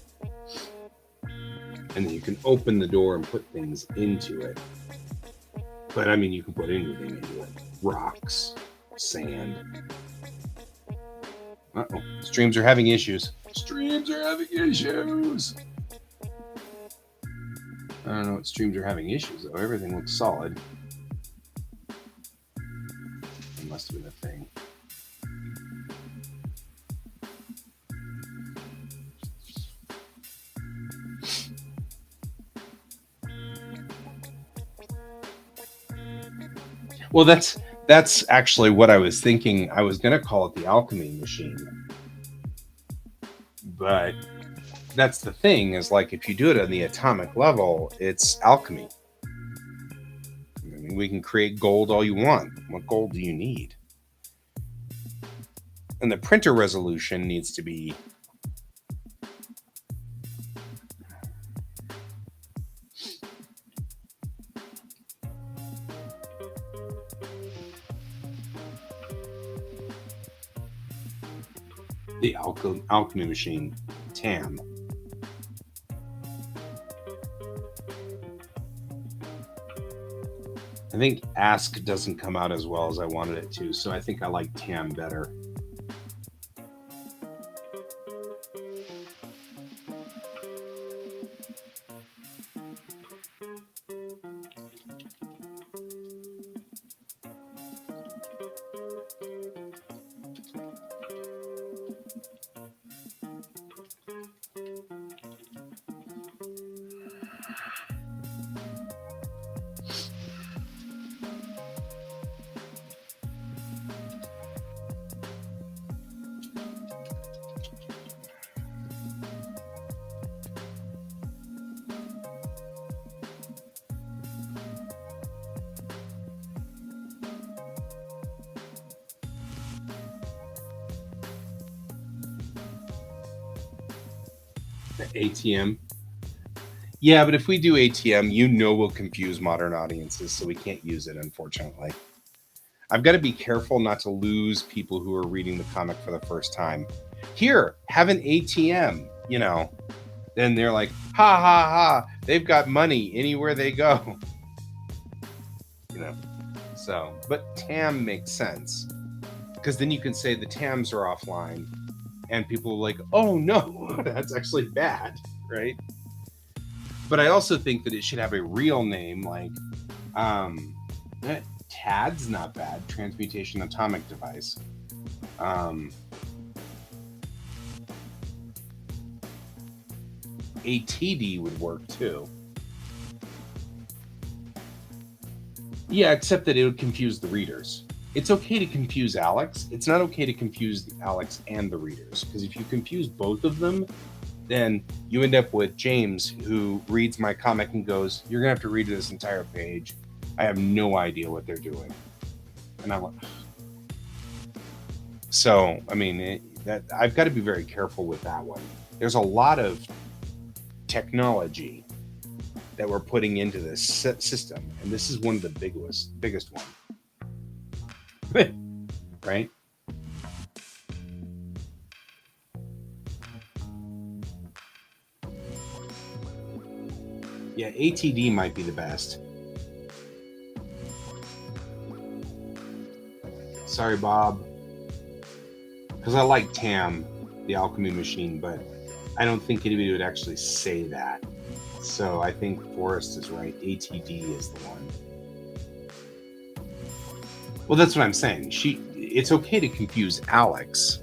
And then you can open the door and put things into it. But I mean, you can put anything into it. Rocks, sand. Uh-oh. Streams are having issues. Streams are having issues. I don't know what streams are having issues, though. Everything looks solid. It must have been a thing. Well, that's actually what I was thinking. I was going to call it the alchemy machine. But that's the thing, is like if you do it on the atomic level, it's alchemy. I mean, we can create gold all you want. What gold do you need? And the printer resolution needs to be the alchemy machine, TAM. I think Ask doesn't come out as well as I wanted it to, so I think I like TAM better. The ATM. Yeah, but if we do ATM, we'll confuse modern audiences, so we can't use it, unfortunately. I've got to be careful not to lose people who are reading the comic for the first time. Here, have an ATM, you know. Then they're like, ha ha ha, they've got money anywhere they go. You know. So, but TAM makes sense. Because then you can say the TAMs are offline and people are like, oh no, that's actually bad, right? But I also think that it should have a real name, like TAD's not bad, Transmutation Atomic Device. ATD would work too. Yeah, except that it would confuse the readers. It's okay to confuse Alex. It's not okay to confuse the Alex and the readers, because if you confuse both of them, then you end up with James, who reads my comic and goes, "You're gonna have to read this entire page. I have no idea what they're doing." And I'm like, so I mean, that I've got to be very careful with that one. There's a lot of technology that we're putting into this system, and this is one of the biggest one. Right? Yeah, ATD might be the best. Sorry, Bob. Because I like TAM, the Alchemy Machine, but I don't think anybody would actually say that. So I think Forrest is right. ATD is the one. Well, that's what I'm saying. It's okay to confuse Alex.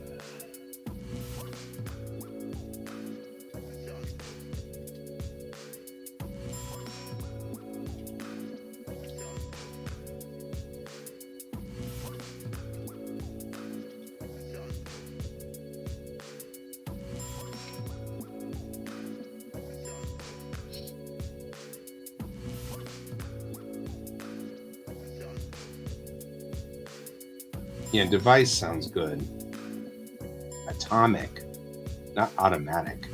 Yeah, device sounds good. Atomic, not automatic.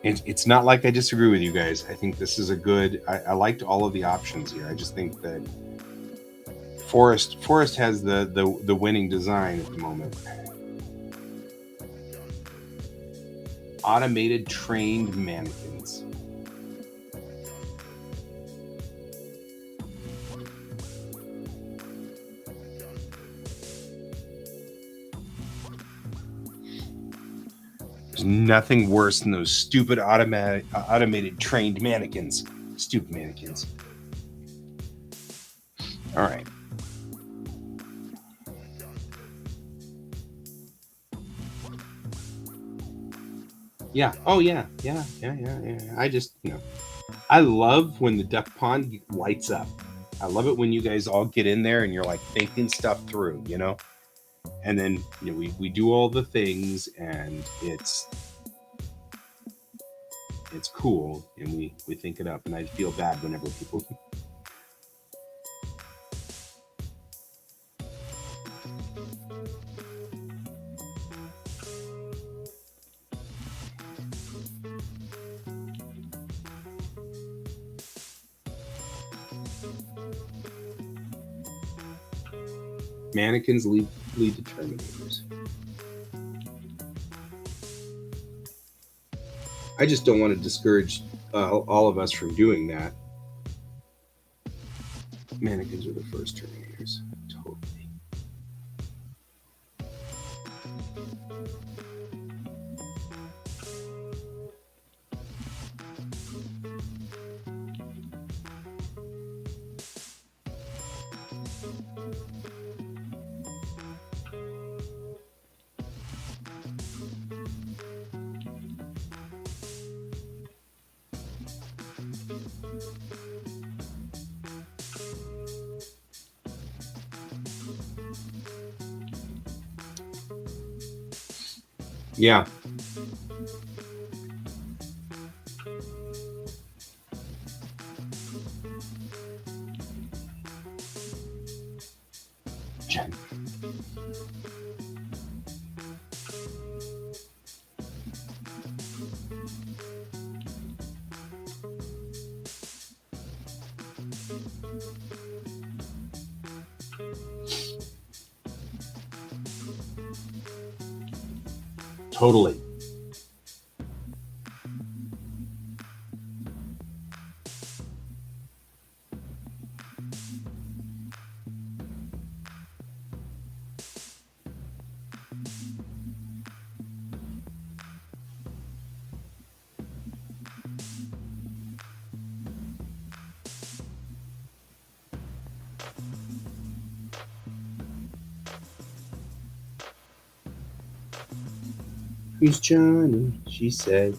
It's not like I disagree with you guys. I think this is a good. I liked all of the options here. I just think that Forrest has the winning design at the moment. Automated trained mannequins. There's nothing worse than those stupid automated trained mannequins. Stupid mannequins. All right. Yeah. Oh yeah. Yeah. I just, I love when the duck pond lights up. I love it when you guys all get in there and you're like thinking stuff through, and then we do all the things and it's cool and we think it up, and I feel bad whenever people mannequins lead to Terminators. I just don't want to discourage all of us from doing that. Mannequins are the first Terminators. Totally. Yeah. Jen. Totally. Who's Johnny? She said,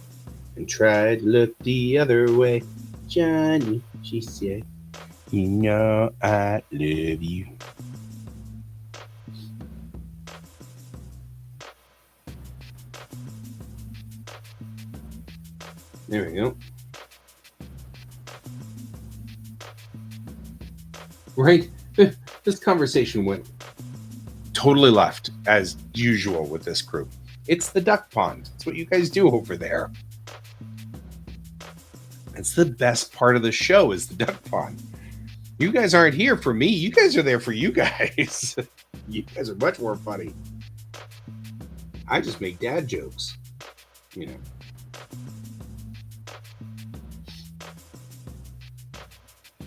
and tried to look the other way. Johnny, she said, you know I love you. There we go. Right? This conversation went totally left, as usual with this group. It's the duck pond. It's what you guys do over there. It's the best part of the show is the duck pond. You guys aren't here for me. You guys are there for you guys. You guys are much more funny. I just make dad jokes, you know.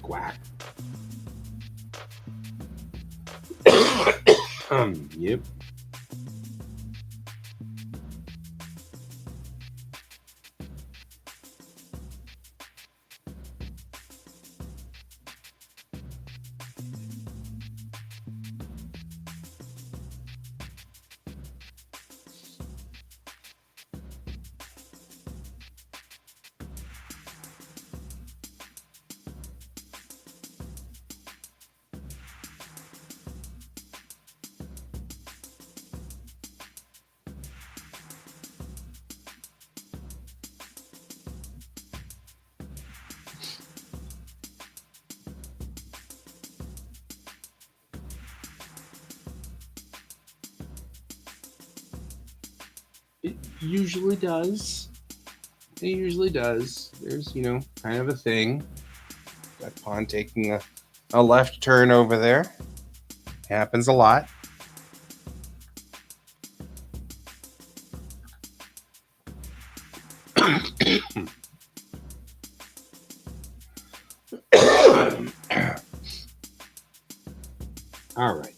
QuaCk. Yep. It usually does. It usually does. There's, you know, kind of a thing. That pond taking a left turn over there. Happens a lot. All right.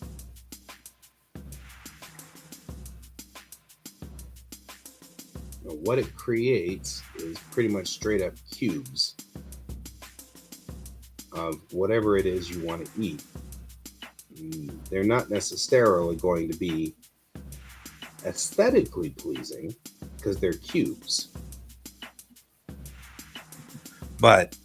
Now, what it creates is pretty much straight up cubes of whatever it is you want to eat. They're not necessarily going to be aesthetically pleasing because they're cubes. But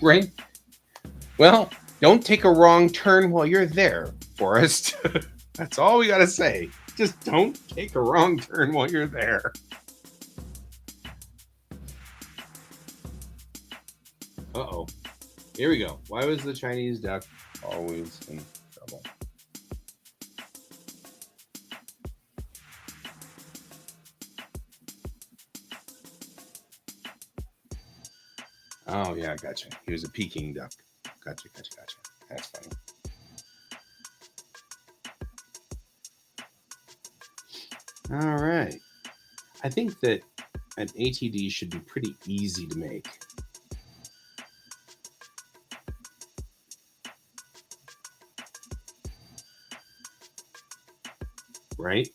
right? Well, don't take a wrong turn while you're there, Forrest. That's all we gotta say. Just don't take a wrong turn while you're there. Uh-oh. Here we go. Why was the Chinese duck always in trouble? Oh, yeah, gotcha. He was a Peking duck. Gotcha. That's funny. All right. I think that an ATD should be pretty easy to make. Right?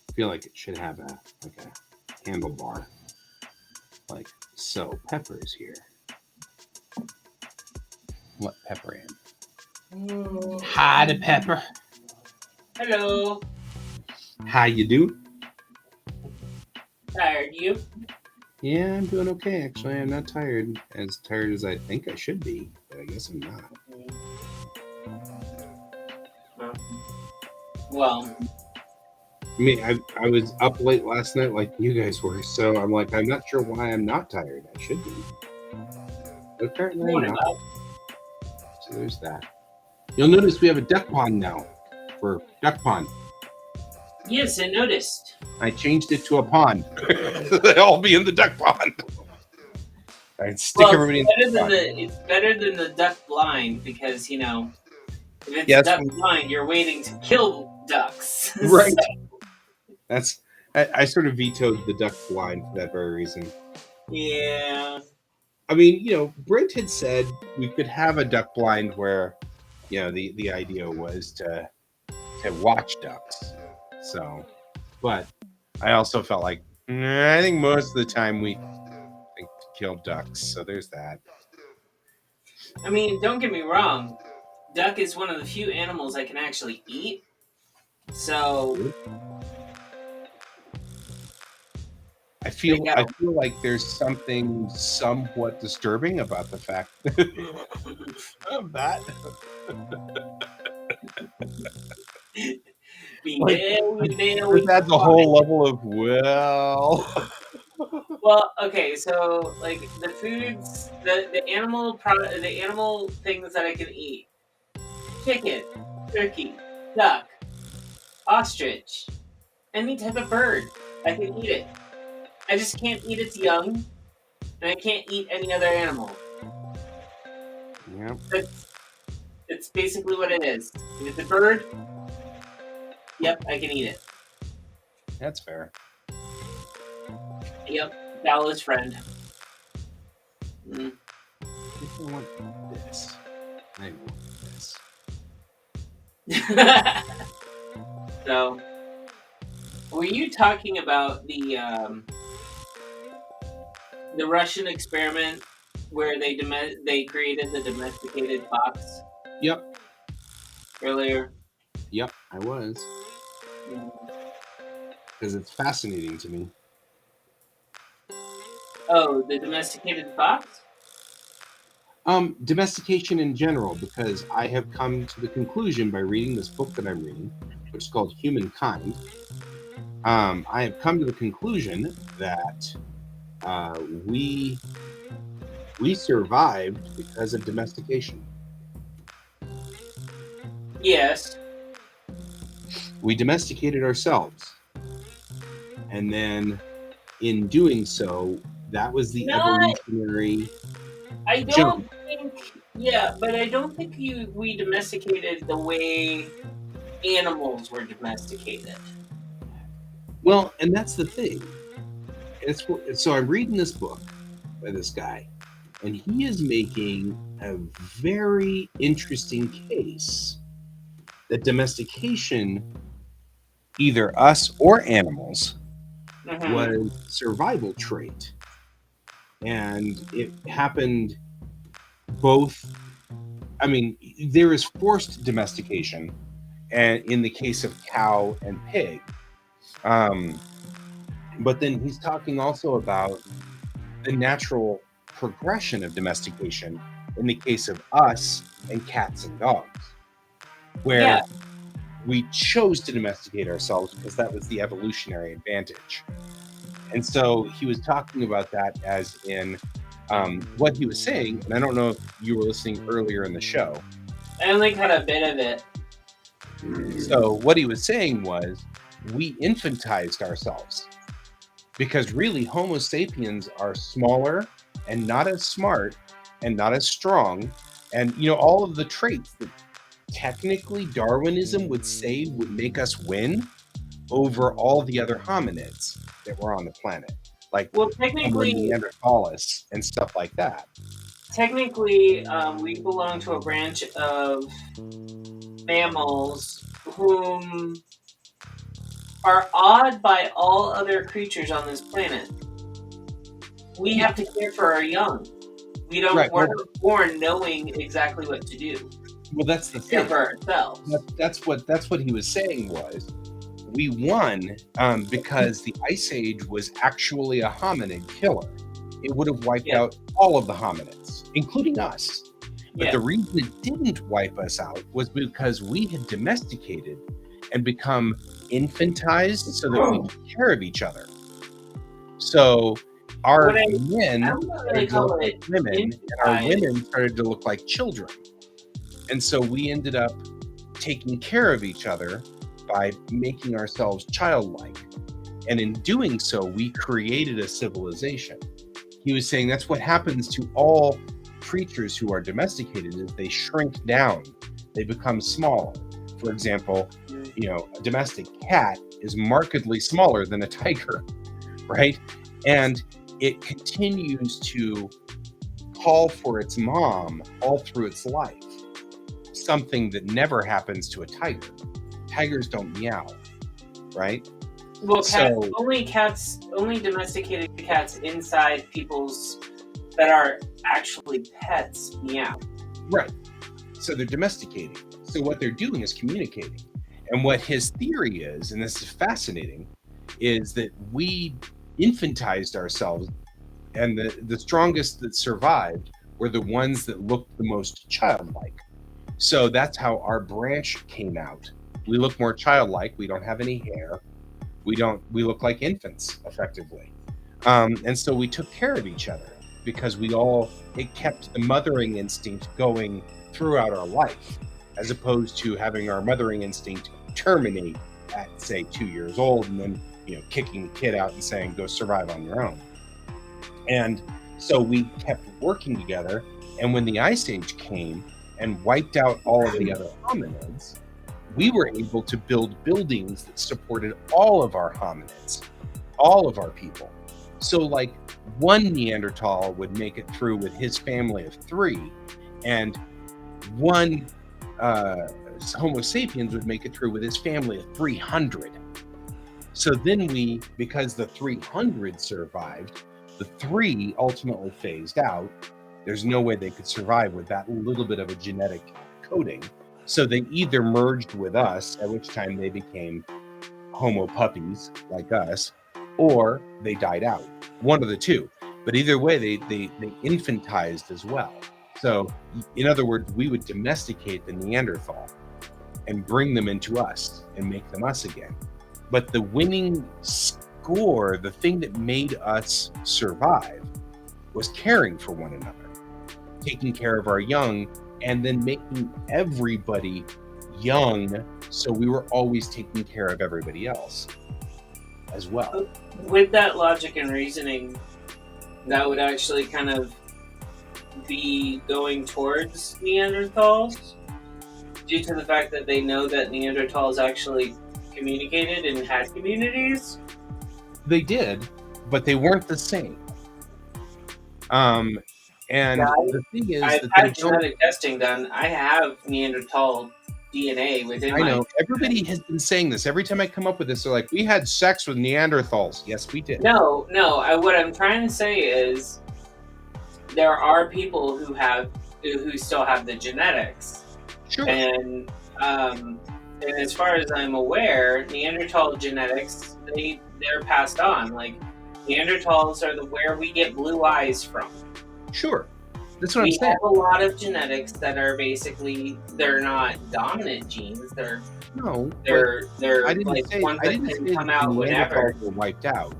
I feel like it should have a handlebar. Like so. Pepper's here. What Pepper in? Oh. Hi to Pepper. Hello. How you do? Tired, you? Yeah, I'm doing okay. Actually, I'm not tired. As tired as I think I should be, but I guess I'm not. Well, I mean, I was up late last night like you guys were, so I'm like, I'm not sure why I'm not tired. I should be. But apparently I'm not. So there's that. You'll notice we have a duck pond now for duck pond. Yes, I noticed. I changed it to a pond. They'll all be in the duck pond. I'd stick Well, everybody in the pond. it's better than the duck blind because if it's Yes, duck blind, you're waiting to kill ducks. right. That's I sort of vetoed the duck blind for that very reason. Yeah. I mean, Brent had said we could have a duck blind where, the idea was to watch ducks. So, but I also felt like I think most of the time we think to kill ducks. So there's that. I mean, don't get me wrong. Duck is one of the few animals I can actually eat. So I there feel you I go. feel like there's something somewhat disturbing about the fact of that. Like, We this adds a whole level of Well, okay, so like the foods, the animal things that I can eat: chicken, turkey, duck, ostrich, any type of bird. I can eat it. I just can't eat its young, and I can't eat any other animal. Yeah, It's basically what it is. If it's a bird, yep, I can eat it. that's fair. Yep, Bella's friend. Mm. I want this. I want this. So, were you talking about the Russian experiment where they created the domesticated fox Yep, earlier? I was, because it's fascinating to me. Oh, the domesticated fox? Domestication in general, because I have come to the conclusion by reading this book that I'm reading, which is called Humankind. I have come to the conclusion that we survived because of domestication. Yes. We domesticated ourselves, and then in doing so, that was the evolutionary I don't jump. think. Yeah, but I don't think we domesticated the way animals were domesticated. Well, and that's the thing. So I'm reading this book by this guy, and he is making a very interesting case that domestication, either us or animals, was a survival trait. And it happened both. I mean, there is forced domestication, and in the case of cow and pig. But then he's talking also about the natural progression of domestication in the case of us and cats and dogs, where we chose to domesticate ourselves because that was the evolutionary advantage. And so he was talking about that as in what he was saying, and I don't know if you were listening earlier in the show. I only caught a bit of it. So what he was saying was we infantized ourselves because really Homo sapiens are smaller and not as smart and not as strong, and all of the traits that technically Darwinism would say would make us win over all the other hominids that were on the planet, like technically, Neanderthalis and stuff like that. Technically, we belong to a branch of mammals whom are awed by all other creatures on this planet. We have to care for our young. We're not born knowing exactly what to do. Well, that's the care thing. for ourselves. That's what he was saying was we won because the Ice Age was actually a hominid killer. It would have wiped out all of the hominids, including us. But the reason it didn't wipe us out was because we had domesticated and become infantized so that we took care of each other. So our men started to look like women, and our women started to look like children. And so we ended up taking care of each other by making ourselves childlike. And in doing so, we created a civilization. He was saying that's what happens to all creatures who are domesticated is they shrink down, they become smaller. For example, a domestic cat is markedly smaller than a tiger, right? And it continues to call for its mom all through its life, something that never happens to a tiger. Tigers don't meow, right? Well, only domesticated cats inside people's that are actually pets meow. Right. So they're domesticating. So what they're doing is communicating. And what his theory is, and this is fascinating, is that we infantized ourselves, and the strongest that survived were the ones that looked the most childlike. So that's how our branch came out. We look more childlike. We don't have any hair. We look like infants, effectively. And so we took care of each other because it kept the mothering instinct going throughout our life, as opposed to having our mothering instinct terminate at, say, 2 years old, and then, kicking the kid out and saying, go survive on your own. And so we kept working together. And when the Ice Age came and wiped out all of the other hominids, we were able to build buildings that supported all of our hominids, all of our people. So like one Neanderthal would make it through with his family of 3, and one Homo sapiens would make it through with his family of 300. So then because the 300 survived, the 3 ultimately phased out. There's no way they could survive with that little bit of a genetic coding. So they either merged with us, at which time they became Homo puppies like us, or they died out. One of the two. But either way, they infantized as well. So, in other words, we would domesticate the Neanderthal and bring them into us and make them us again. But the winning score, the thing that made us survive, was caring for one another, taking care of our young, and then making everybody young, so we were always taking care of everybody else as well. With that logic and reasoning, that would actually kind of be going towards Neanderthals, due to the fact that they know that Neanderthals actually communicated and had communities. They did, but they weren't the same. And the thing is, I've had genetic testing done. I have Neanderthal DNA within. I know everybody has been saying this. Every time I come up with this, they're like, "We had sex with Neanderthals." Yes, we did. No. What I'm trying to say is, there are people who still have the genetics. Sure. And as far as I'm aware, Neanderthal genetics they're passed on. Like Neanderthals are where we get blue eyes from. Sure. That's what I'm saying. We have a lot of genetics that are basically, they're not dominant genes. They're like ones that can come out whenever. Were wiped out.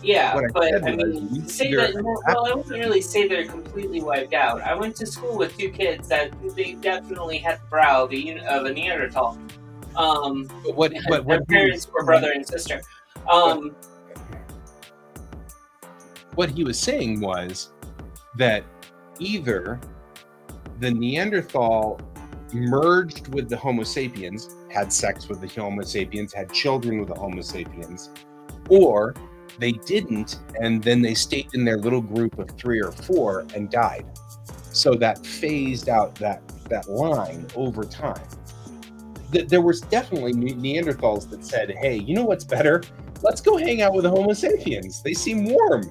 Yeah, but I mean, say that. Well, I wouldn't really say they're completely wiped out. I went to school with 2 kids that they definitely had the brow of a Neanderthal. Their parents were brother and sister. What he was saying was that either the Neanderthal merged with the Homo sapiens, had sex with the Homo sapiens, had children with the Homo sapiens, or they didn't, and then they stayed in their little group of 3 or 4 and died. So that phased out that line over time. There was definitely Neanderthals that said, "Hey, you know what's better? Let's go hang out with the Homo sapiens. They seem warm,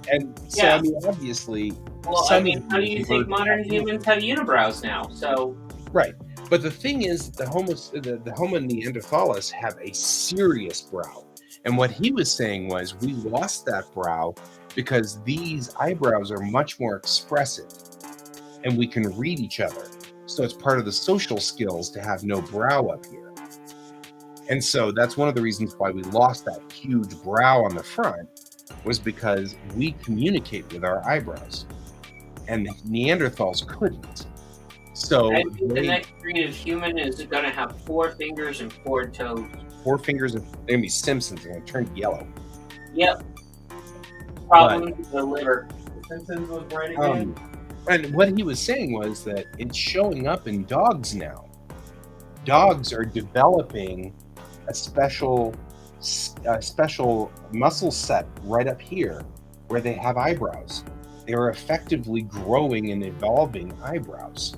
And so, yeah. I mean, obviously... Well, how do you think modern humans have unibrows now? So... Right. But the thing is, the Homo neanderthalis have a serious brow. And what he was saying was, we lost that brow because these eyebrows are much more expressive. And we can read each other. So it's part of the social skills to have no brow up here. And so that's one of the reasons why we lost that huge brow on the front, was because we communicate with our eyebrows, and Neanderthals couldn't. So I think the they next breed of human is going to have 4 fingers and 4 toes. 4 fingers of they're gonna be Simpsons. They're gonna turn yellow. Yep, But problems with the liver. The Simpsons was right again. and what he was saying was that it's showing up in dogs now. Dogs are developing a special muscle set right up here where they have eyebrows. They are effectively growing and evolving eyebrows.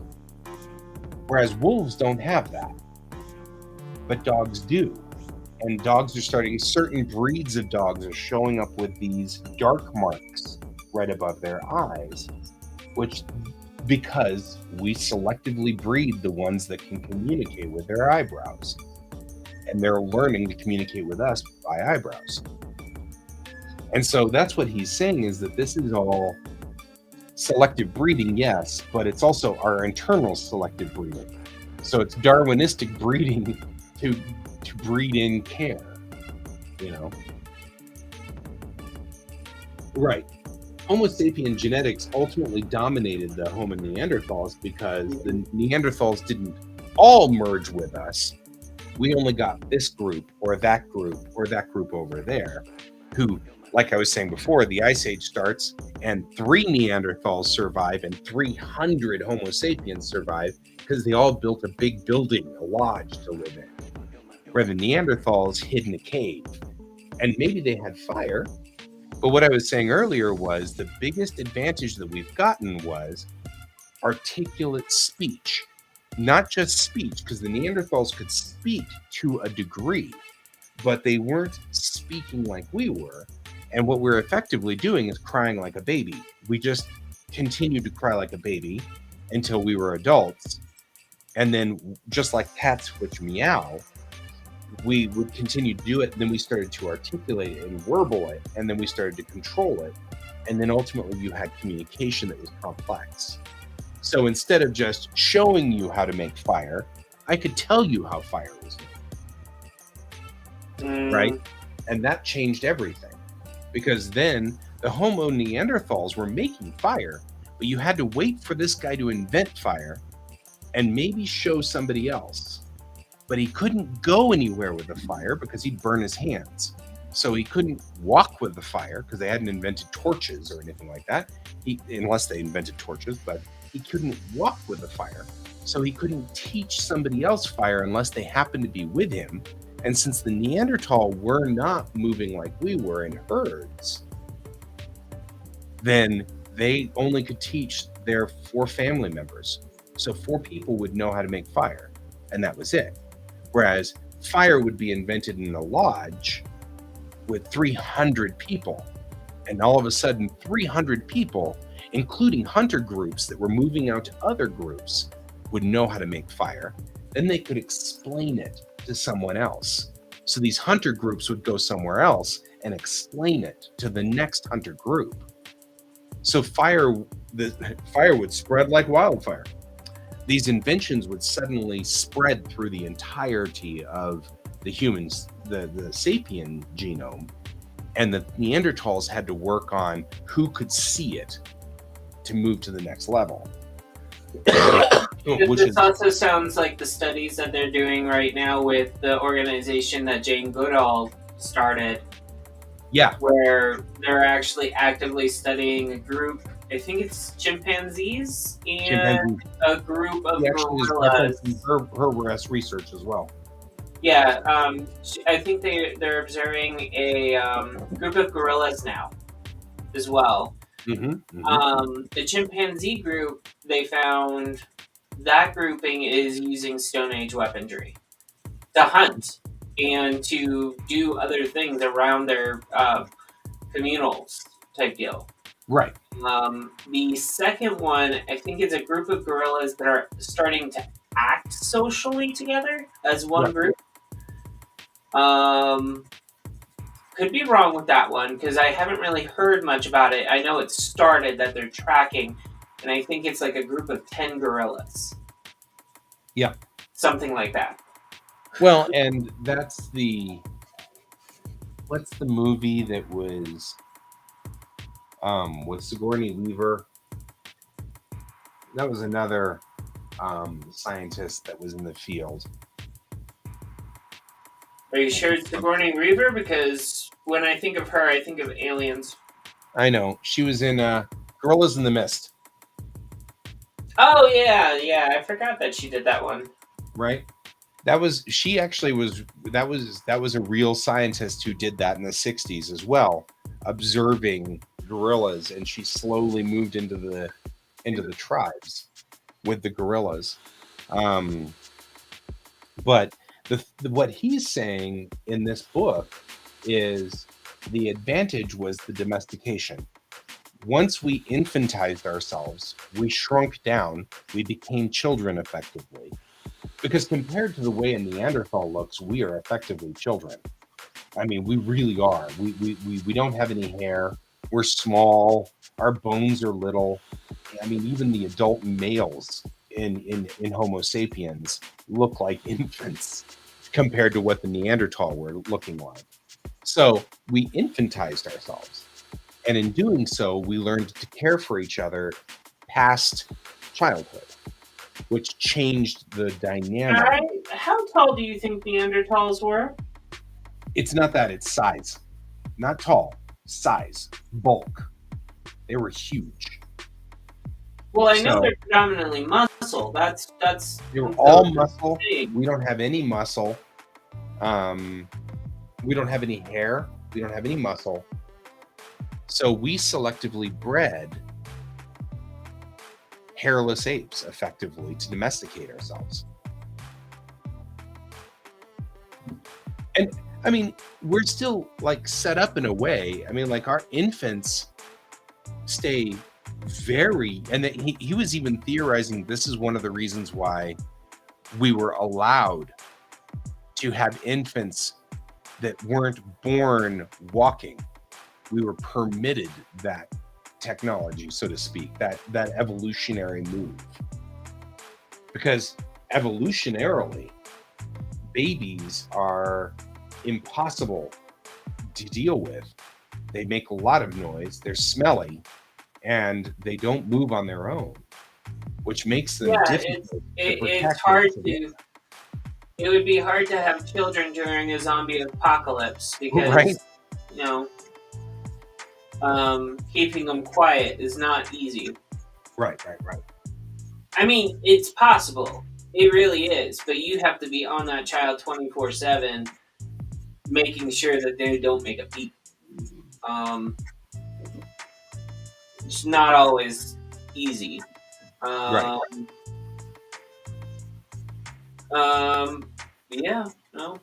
Whereas wolves don't have that. But dogs do. And dogs are starting, certain breeds of dogs are showing up with these dark marks right above their eyes, which because we selectively breed the ones that can communicate with their eyebrows. And they're learning to communicate with us by eyebrows. And so that's what he's saying, is that this is all selective breeding, yes, but it's also our internal selective breeding. So it's Darwinistic breeding to breed in care, you know? Right. Homo sapien genetics ultimately dominated the Homo neanderthals because the Neanderthals didn't all merge with us. We only got this group or that group or that group over there, who, like I was saying before, the Ice Age starts and 3 Neanderthals survive and 300 Homo sapiens survive because they all built a big building, a lodge to live in, where the Neanderthals hid in a cave. And maybe they had fire, but what I was saying earlier was the biggest advantage that we've gotten was articulate speech. Not just speech, because the Neanderthals could speak to a degree, but they weren't speaking like we were. And what we're effectively doing is crying like a baby. We just continued to cry like a baby until we were adults. And then, just like cats which meow, we would continue to do it. And then we started to articulate it and warble it. And then we started to control it. And then ultimately you had communication that was complex. So instead of just showing you how to make fire, I could tell you how fire was made. Right? And that changed everything. Because then the Homo Neanderthals were making fire, but you had to wait for this guy to invent fire and maybe show somebody else. But he couldn't go anywhere with the fire because he'd burn his hands. So he couldn't walk with the fire because they hadn't invented torches or anything like that. Unless they invented torches, but he couldn't walk with the fire. So he couldn't teach somebody else fire unless they happened to be with him. And since the Neanderthal were not moving like we were in herds, then they only could teach their 4 family members. So 4 people would know how to make fire, and that was it. Whereas fire would be invented in a lodge with 300 people. And all of a sudden, 300 people, including hunter groups that were moving out to other groups, would know how to make fire. Then they could explain it to someone else. So these hunter groups would go somewhere else and explain it to the next hunter group. So fire would spread like wildfire. These inventions would suddenly spread through the entirety of the humans, the sapien genome, and the Neanderthals had to work on who could see it to move to the next level. This also sounds like the studies that they're doing right now with the organization that Jane Goodall started. Yeah. Where they're actually actively studying a group, I think it's chimpanzees, and a group of gorillas. Her research as well. Yeah, I think they're observing a group of gorillas now as well. The chimpanzee group, they found that grouping is using Stone Age weaponry to hunt and to do other things around their communals type deal. Right. The second one, I think, is a group of gorillas that are starting to act socially together as one group. Could be wrong with that one because I haven't really heard much about it. I know it started that they're tracking, and I think it's like a group of 10 gorillas. Yeah. Something like that. Well, and that's what's the movie that was with Sigourney Weaver? That was another scientist that was in the field. Are you sure it's Sigourney Weaver? Because when I think of her, I think of Aliens. I know. She was in Gorillas in the Mist. Oh yeah, I forgot that she did that one. Right? That was a real scientist who did that in the 60s as well, observing gorillas, and she slowly moved into the tribes with the gorillas. But what he's saying in this book is the advantage was the domestication. Once we infantized ourselves, we shrunk down, we became children effectively. Because compared to the way a Neanderthal looks, we are effectively children. I mean, we really are. We don't have any hair. We're small. Our bones are little. I mean, even the adult males in Homo sapiens look like infants compared to what the Neanderthal were looking like. So we infantized ourselves. And in doing so, we learned to care for each other past childhood, which changed the dynamic. How tall do you think Neanderthals were? It's not that, it's size. Not tall, size, bulk. They were huge. Well, I know they're predominantly muscle. That's They were all muscle. We don't have any muscle. We don't have any hair. We don't have any muscle. So we selectively bred hairless apes effectively to domesticate ourselves. And I mean, we're still like set up in a way. I mean, like our infants stay very, and he was even theorizing this is one of the reasons why we were allowed to have infants that weren't born walking. We were permitted that technology, so to speak, that evolutionary move. Because evolutionarily, babies are impossible to deal with. They make a lot of noise, they're smelly, and they don't move on their own, which makes them difficult. It's hard to. It would be hard to have children during a zombie apocalypse because, you know, keeping them quiet is not easy. Right. I mean, it's possible. It really is. But you have to be on that child 24/7, making sure that they don't make a peep. It's not always easy. Yeah, no.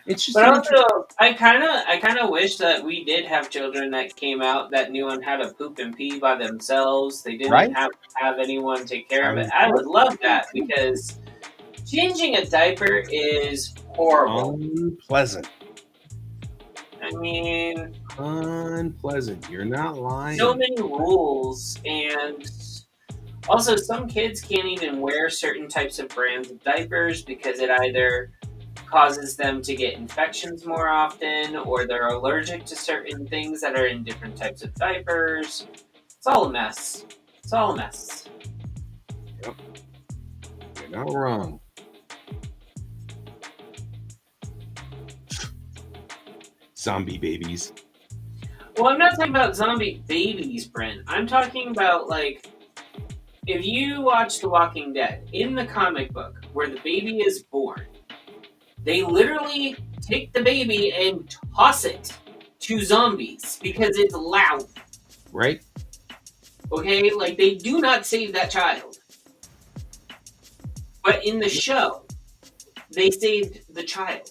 It's just, but also, I kind of wish that we did have children that came out that knew on how to poop and pee by themselves. They didn't have anyone take care of it. I would love that because changing a diaper is horrible, unpleasant. I mean, unpleasant. You're not lying. So many rules, and also some kids can't even wear certain types of brands of diapers because it either causes them to get infections more often, or they're allergic to certain things that are in different types of diapers. It's all a mess. Yep. You're not wrong. Zombie babies. Well, I'm not talking about zombie babies, Brent. I'm talking about, like, if you watch The Walking Dead, in the comic book, where the baby is born, they literally take the baby and toss it to zombies because it's loud. Right? Okay? Like, they do not save that child. But in the show, they saved the child.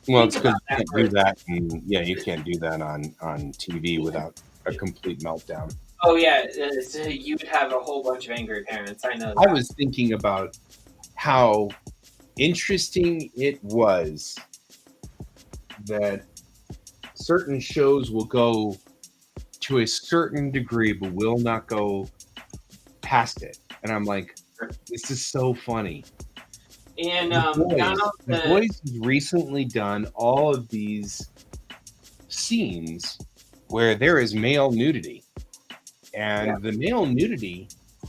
Well, it's because you can't do that. And, yeah, you can't do that on TV without a complete meltdown. Oh, yeah. You'd have a whole bunch of angry parents. I know that. I was thinking about how interesting it was that certain shows will go to a certain degree but will not go past it. And I'm like, this is so funny. And The Boys has recently done all of these scenes where there is male nudity. And the male nudity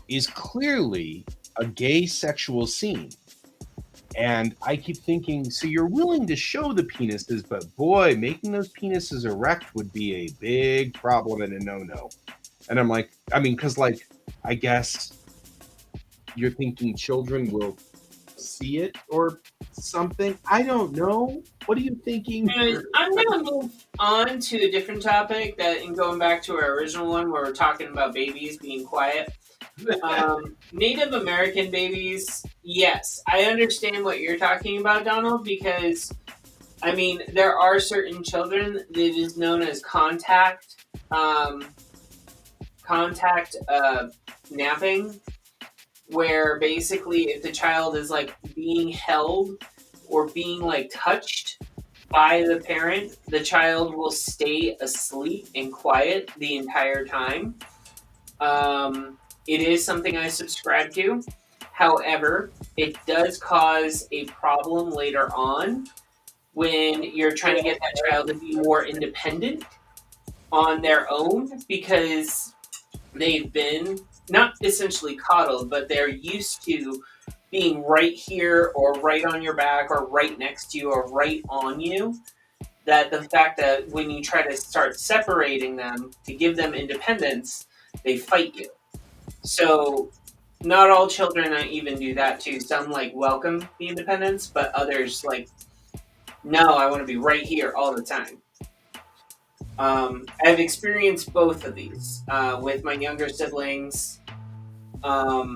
is clearly a gay sexual scene. And I keep thinking, so you're willing to show the penises, but boy, making those penises erect would be a big problem and a no-no. And I'm like, I mean, because like, I guess you're thinking children will see it or something. I don't know. What are you thinking? Anyways, I'm going to move on to a different topic that, and going back to our original one where we're talking about babies being quiet. Native American babies, yes, I understand what you're talking about, Donald, because I mean there are certain children that is known as contact napping, where basically if the child is like being held or being like touched by the parent, the child will stay asleep and quiet the entire time. It is something I subscribe to. However, it does cause a problem later on when you're trying to get that child to be more independent on their own because they've been not essentially coddled, but they're used to being right here or right on your back or right next to you or right on you. That the fact that when you try to start separating them to give them independence, they fight you. So, not all children even do that too. Some like welcome the independence, but others like, no, I want to be right here all the time. I've experienced both of these with my younger siblings. I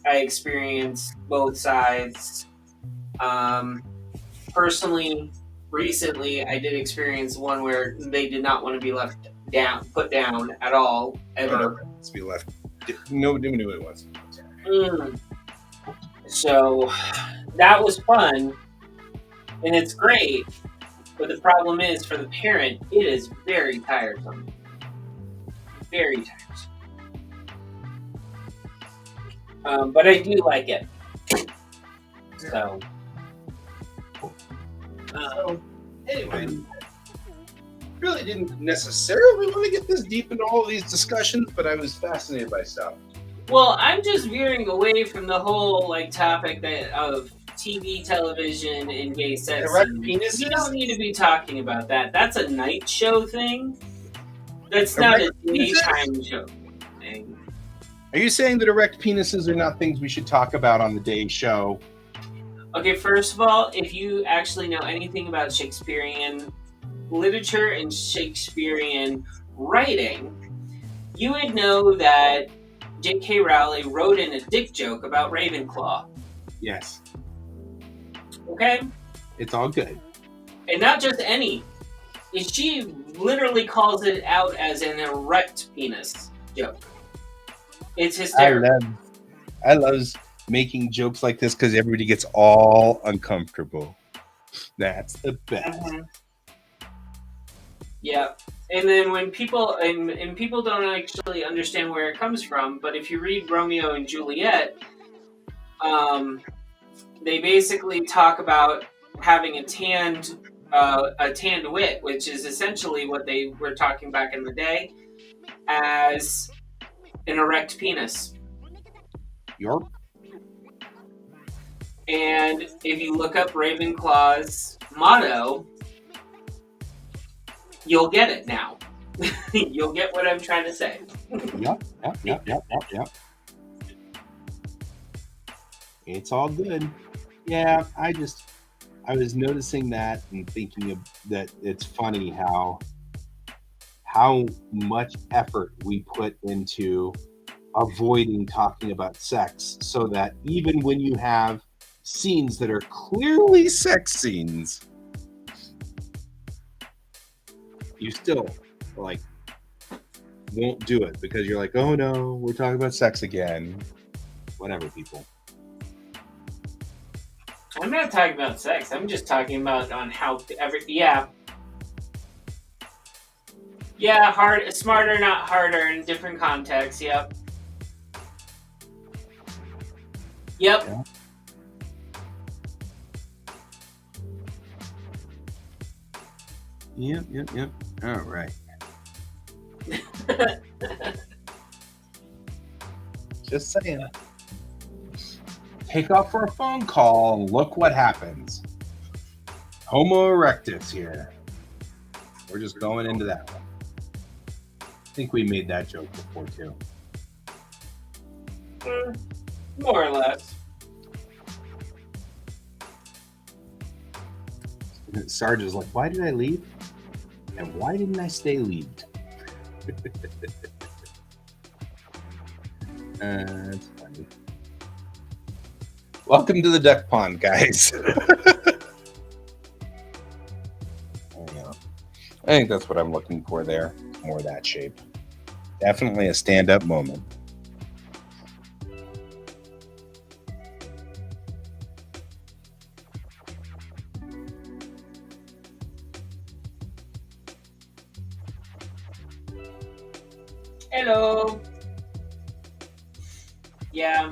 experienced both sides. Personally, recently, I did experience one where they did not want to be put down at all, ever. To be left. Nobody knew what it was. So that was fun, and it's great. But the problem is, for the parent, it is very tiresome. Very tiresome. But I do like it. So. Anyway, really didn't necessarily want to get this deep into all of these discussions, but I was fascinated by stuff. Well, I'm just veering away from the whole like topic of TV, television, and gay sex. Erect penises? You don't need to be talking about that. That's a night show thing. That's not a daytime show thing. Are you saying that erect penises are not things we should talk about on the day show? Okay, first of all, if you actually know anything about Shakespearean literature and Shakespearean writing, you would know that J.K. Rowling wrote in a dick joke about Ravenclaw. Yes. Okay? It's all good. And not just any. She literally calls it out as an erect penis joke. It's hysterical. I love making jokes like this because everybody gets all uncomfortable. That's the best. Mm-hmm. Yeah. And then when people and people don't actually understand where it comes from, but if you read Romeo and Juliet, they basically talk about having a tanned wit, which is essentially what they were talking back in the day as an erect penis. York. And if you look up Ravenclaw's motto, you'll get it now. You'll get what I'm trying to say. Yep. It's all good. Yeah, I was noticing that and thinking that it's funny how much effort we put into avoiding talking about sex so that even when you have scenes that are clearly sex scenes, you still like won't do it because you're like, oh no, we're talking about sex again. Whatever, people. I'm not talking about sex. I'm just talking about on how yeah, smarter, not harder in different contexts. Yep. Yeah. Yep. All right. Just saying. pick up for a phone call, and look what happens. Homo erectus here. We're just going into that one. I think we made that joke before, too. More or less. Sarge is like, why did I leave? And why didn't I stay leaved? That's funny. Welcome to the duck pond, guys. I think that's what I'm looking for there. More of that shape. Definitely a stand-up moment. Hello. Yeah.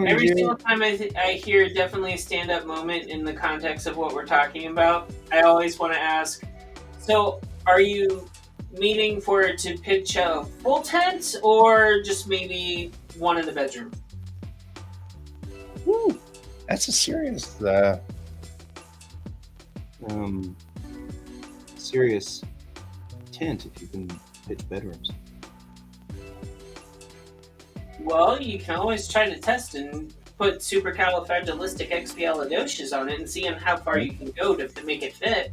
Every single time I hear definitely a stand-up moment in the context of what we're talking about, I always want to ask, so are you meaning for it to pitch a full tent or just maybe one in the bedroom? Woo, that's a serious serious tent if you can pitch bedrooms. Well, you can always try to test and put supercalifragilisticexpialidocious on it and see how far you can go to make it fit.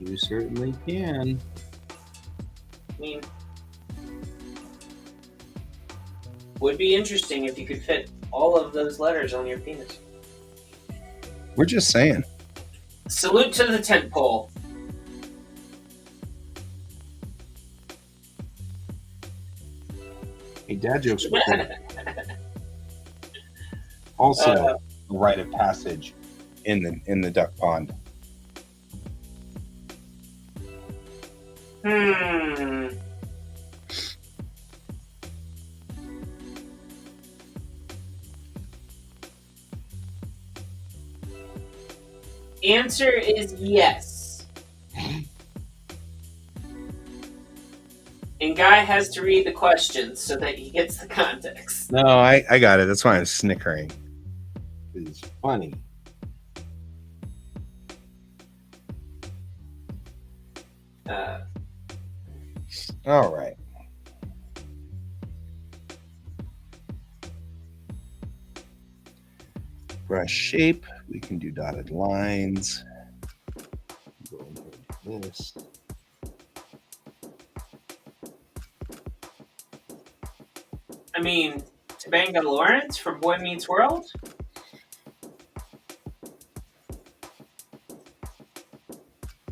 You certainly can. I mean, would be interesting if you could fit all of those letters on your penis. We're just saying. Salute to the tent pole. Hey, dad jokes are cool. Also, a rite of passage in the duck pond. Answer is yes. And Guy has to read the questions so that he gets the context. No, I got it. That's why I'm snickering. It's funny. All right. Brush shape. We can do dotted lines. Go ahead and do this. I mean, Tabanga Lawrence from Boy Meets World?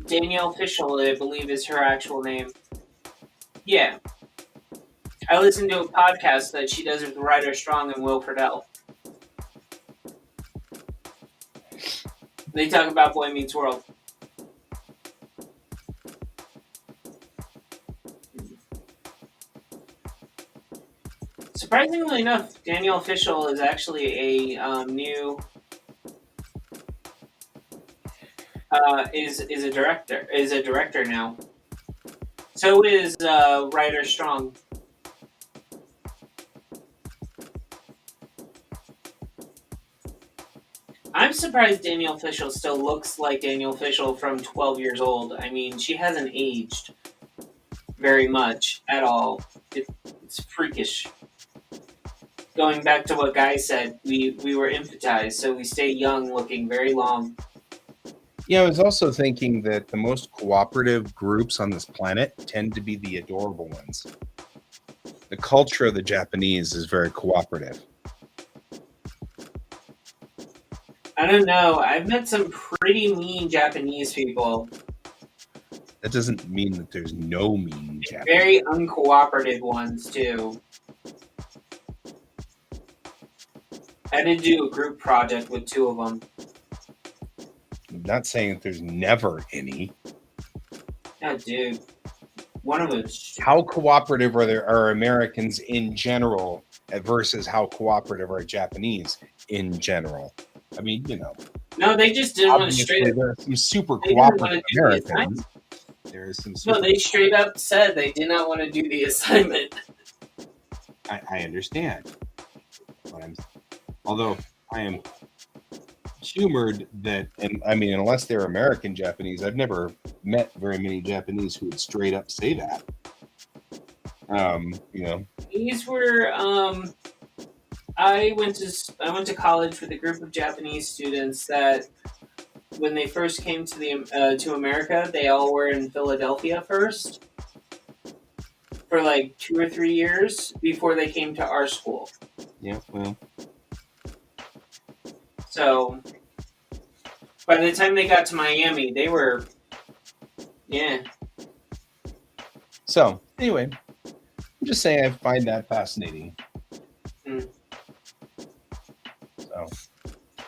Danielle Fishel, I believe, is her actual name. Yeah. I listened to a podcast that she does with Ryder Strong and Will Friedle. They talk about Boy Meets World. Surprisingly enough, Danielle Fishel is actually a new is a director now. So is Ryder Strong. I'm surprised Danielle Fishel still looks like Danielle Fishel from 12 years old. I mean, she hasn't aged very much at all. It's freakish. Going back to what Guy said, we were infantized, so we stay young looking very long. Yeah, I was also thinking that the most cooperative groups on this planet tend to be the adorable ones. The culture of the Japanese is very cooperative. I don't know. I've met some pretty mean Japanese people. That doesn't mean that there's no mean Japanese. Very uncooperative ones, too. I did do a group project with two of them. I'm not saying that there's never any. Oh, dude. One of them. How cooperative are Americans in general versus how cooperative are Japanese in general? I mean, you know. No, they just didn't want to straight up. There are some super cooperative Americans. There's some. No, they straight up said they did not want to do the assignment. I understand. Although I am humored that, and I mean, unless they're American Japanese, I've never met very many Japanese who would straight up say that. You know, These were I went to college with a group of Japanese students that when they first came to America, they all were in Philadelphia first for like 2 or 3 years before they came to our school. yeah, well, So by the time they got to Miami, they were, yeah. so anyway, I'm just saying I find that fascinating. Mm. So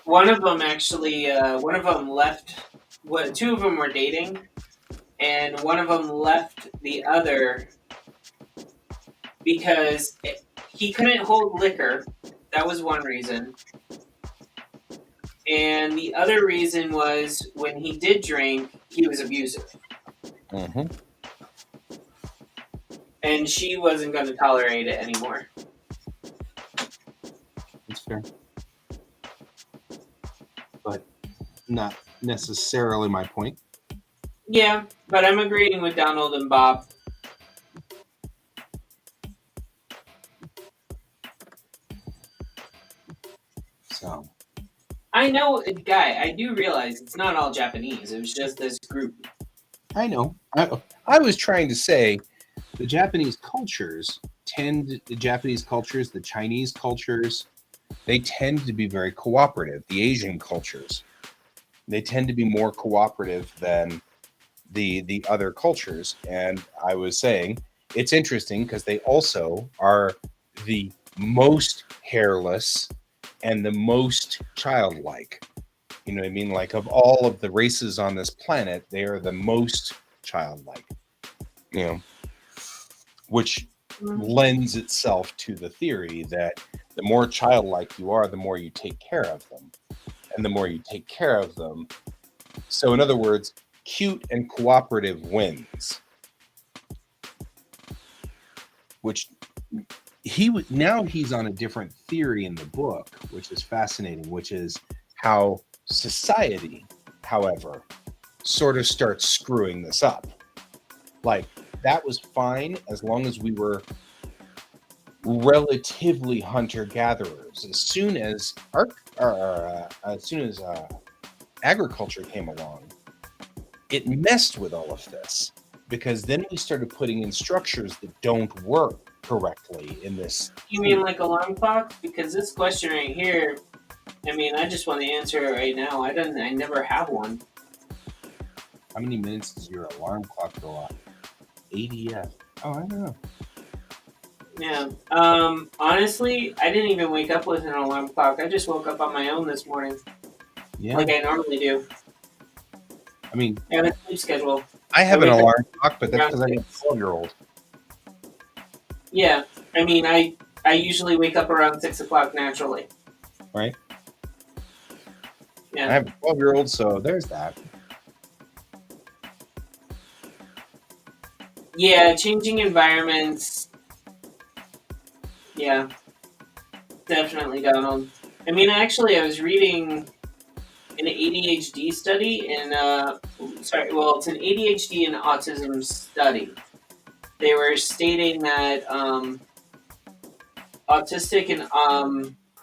One of them actually, one of them left. Two of them were dating, and one of them left the other because he couldn't hold liquor. That was one reason. And the other reason was when he did drink, he was abusive. mhm. And she wasn't going to tolerate it anymore. It's fair, but not necessarily my point. Yeah, but I'm agreeing with Donald and Bob. So I know, Guy, I do realize it's not all Japanese. It was just this group. I know. I was trying to say the Japanese cultures the Chinese cultures, they tend to be very cooperative. The Asian cultures, they tend to be more cooperative than the other cultures. And I was saying it's interesting because they also are the most hairless and the most childlike. You know what I mean? Like of all of the races on this planet, they are the most childlike. You know, which lends itself to the theory that the more childlike you are, the more you take care of them. And the more you take care of them. So, in other words, cute and cooperative wins. Which now he's on a different theory in the book, which is fascinating, which is how society, however, sort of starts screwing this up. Like, that was fine as long as we were relatively hunter-gatherers. As soon as agriculture came along, it messed with all of this because then we started putting in structures that don't work correctly in this. You mean like alarm clocks? Because this question right here, I mean, I just want to answer it right now. I never have one. How many minutes does your alarm clock go off? 80. Oh, I don't know. Yeah. Honestly, I didn't even wake up with an alarm clock. I just woke up on my own this morning. Yeah. Like I normally do. I mean, I have a sleep schedule. I have an alarm clock, but that's because I'm a 12-year-old. Yeah. I mean, I usually wake up around 6 o'clock naturally. Right? Yeah. I have a 12-year-old, so there's that. Yeah, changing environments. Yeah. Definitely, Donald. I mean, actually, I was reading an ADHD study and it's an ADHD and autism study. They were stating that autistic and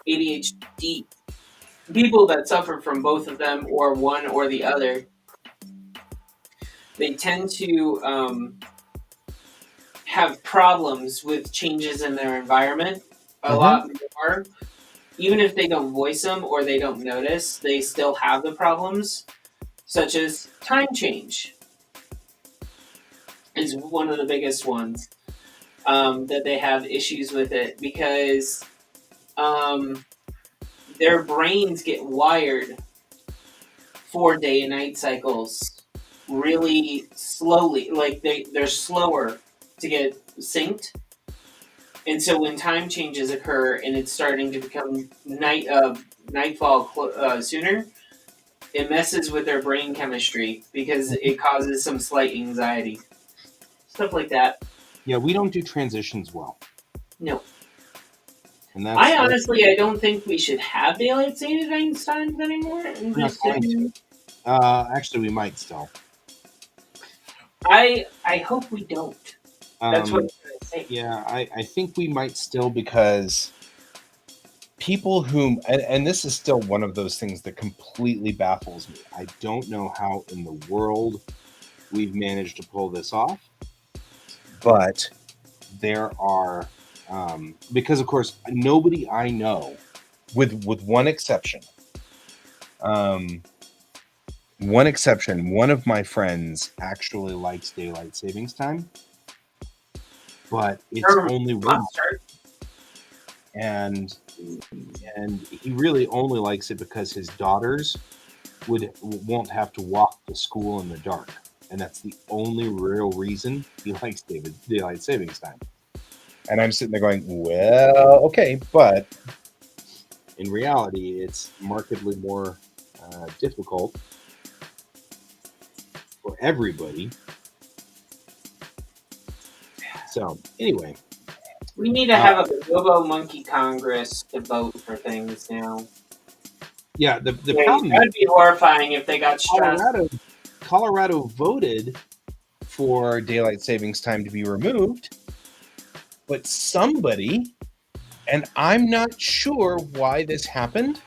ADHD people that suffer from both of them or one or the other, they tend to have problems with changes in their environment a lot more. Even if they don't voice them or they don't notice, they still have the problems, such as time change is one of the biggest ones that they have issues with it because their brains get wired for day and night cycles really slowly. Like they're slower to get synced. And so when time changes occur and it's starting to become nightfall sooner, it messes with their brain chemistry because it causes some slight anxiety. Stuff like that. Yeah, we don't do transitions well. No. And that's I don't think we should have daylight savings times anymore. we're not going to. Actually, we might still. I hope we don't. That's what I'm trying to say. Yeah, I think we might still, because people whom, and this is still one of those things that completely baffles me. I don't know how in the world we've managed to pull this off, but there are, because of course nobody I know, with one exception, one of my friends actually likes daylight savings time, but it's only one, and he really only likes it because his daughters won't have to walk to school in the dark, and that's the only real reason he likes daylight savings time. And I'm sitting there going, well, okay, but in reality, it's markedly more difficult for everybody. So anyway, we need to have a Bobo Monkey Congress to vote for things now. Yeah, the problem that'd be horrifying if they got stressed. Colorado voted for daylight savings time to be removed, but somebody, and I'm not sure why this happened,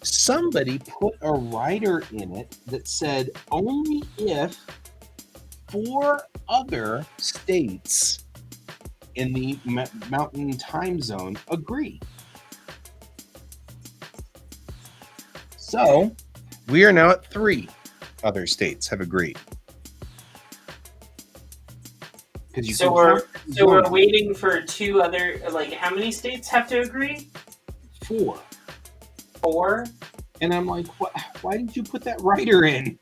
somebody put a rider in it that said only if 4 other states in the Mountain Time Zone agree. So we are now at 3 other states have agreed. So we're waiting for 2 other, like, how many states have to agree? 4. 4? And I'm like, why did you put that rider in?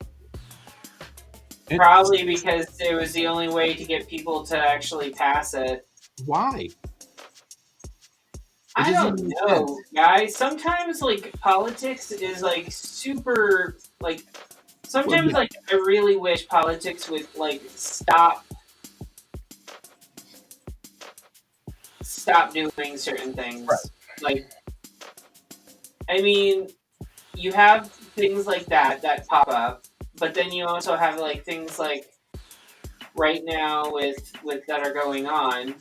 Probably because it was the only way to get people to actually pass it. Why? I don't know, guys. Sometimes, like, politics is, like, super, like, sometimes, like, I really wish politics would, like, stop doing certain things. Right. Like, I mean, you have things like that pop up, but then you also have, like, things like right now with that are going on.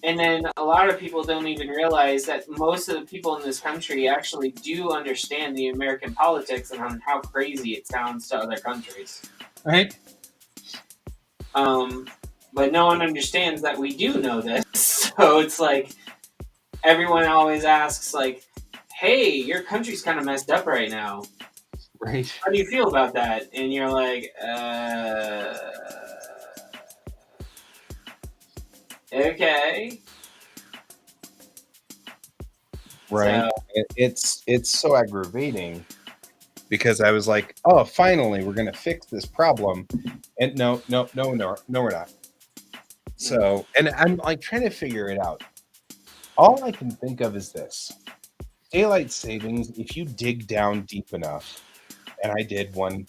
And then a lot of people don't even realize that most of the people in this country actually do understand the American politics and on how crazy it sounds to other countries. Right. But no one understands that we do know this. So it's like everyone always asks, like, hey, your country's kind of messed up right now. Right. How do you feel about that? And you're like, okay. Right. So, it's so aggravating, because I was like, oh, finally we're gonna fix this problem, and no, we're not. So, and I'm like trying to figure it out. All I can think of is this: daylight savings, if you dig down deep enough, and I did one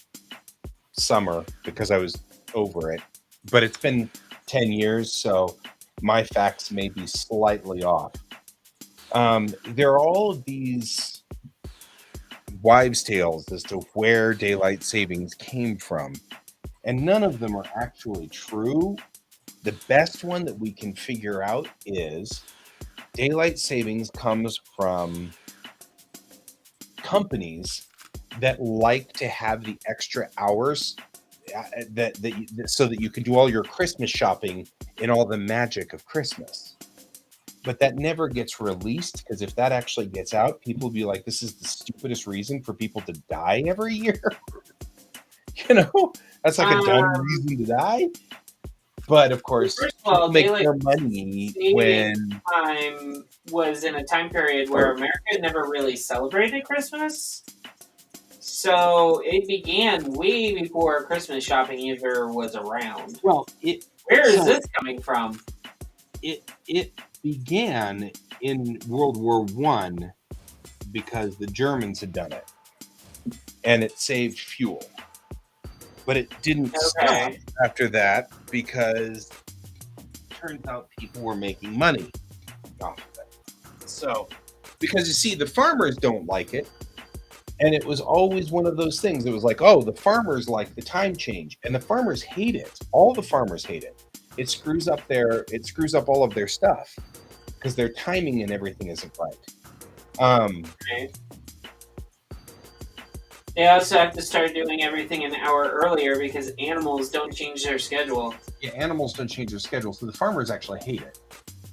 summer because I was over it, but it's been 10 years, so my facts may be slightly off. There are all of these wives' tales as to where daylight savings came from, and none of them are actually true. The best one that we can figure out is daylight savings comes from companies that like to have the extra hours so that you can do all your Christmas shopping and all the magic of Christmas. But that never gets released, because if that actually gets out, people will be like, this is the stupidest reason for people to die every year. That's like a dumb reason to die. But of course, first of all, make their money when time was in a time period where America never really celebrated Christmas. So it began way before Christmas shopping ever was around. Well, where is this coming from? It began in World War I because the Germans had done it, and it saved fuel. But it didn't stop after that, because it turns out people were making money off of it. So, because you see, the farmers don't like it. And it was always one of those things. It was like, oh, the farmers like the time change, and the farmers hate it. All the farmers hate it. It screws up all of their stuff because their timing and everything isn't right. Right. They also have to start doing everything an hour earlier because animals don't change their schedule. Yeah, animals don't change their schedule, so the farmers actually hate it.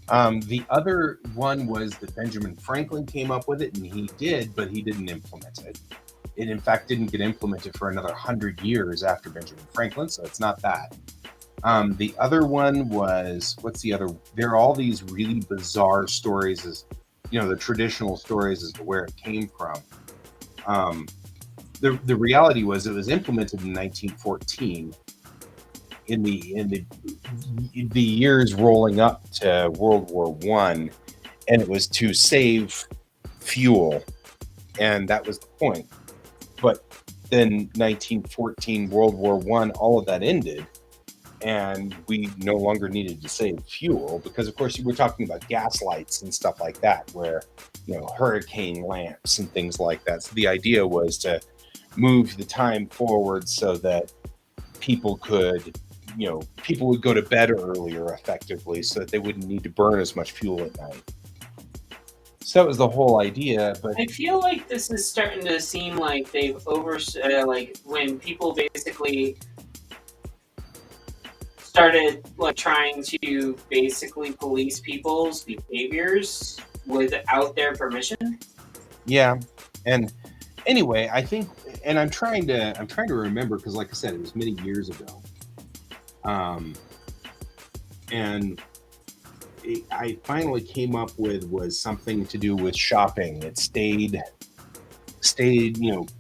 The other one was that Benjamin Franklin came up with it, and he did, but he didn't implement it. It, in fact, didn't get implemented for another 100 years after Benjamin Franklin, so it's not that. The other one was, what's the other? There are all these really bizarre stories, as the traditional stories as to where it came from. The reality was it was implemented in 1914. In the years rolling up to World War One, and it was to save fuel, and that was the point. But then 1914, World War One, all of that ended, and we no longer needed to save fuel because, of course, you were talking about gas lights and stuff like that, where hurricane lamps and things like that. So the idea was to move the time forward so that people would go to bed earlier effectively so that they wouldn't need to burn as much fuel at night. So that was the whole idea. But I feel like this is starting to seem like they've like when people basically started like trying to basically police people's behaviors without their permission. Yeah. And anyway, I think, and I'm trying to remember, because like I said, it was many years ago. And I finally came up with was something to do with shopping. It stayed,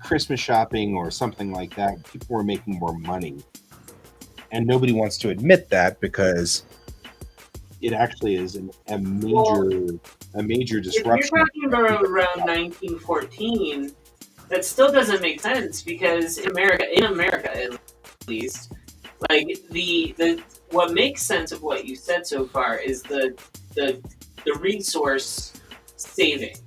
Christmas shopping or something like that. People were making more money, and nobody wants to admit that because it actually is a major disruption. If you're talking about around 1914, that still doesn't make sense because in America at least. Like the what makes sense of what you said so far is the resource saving.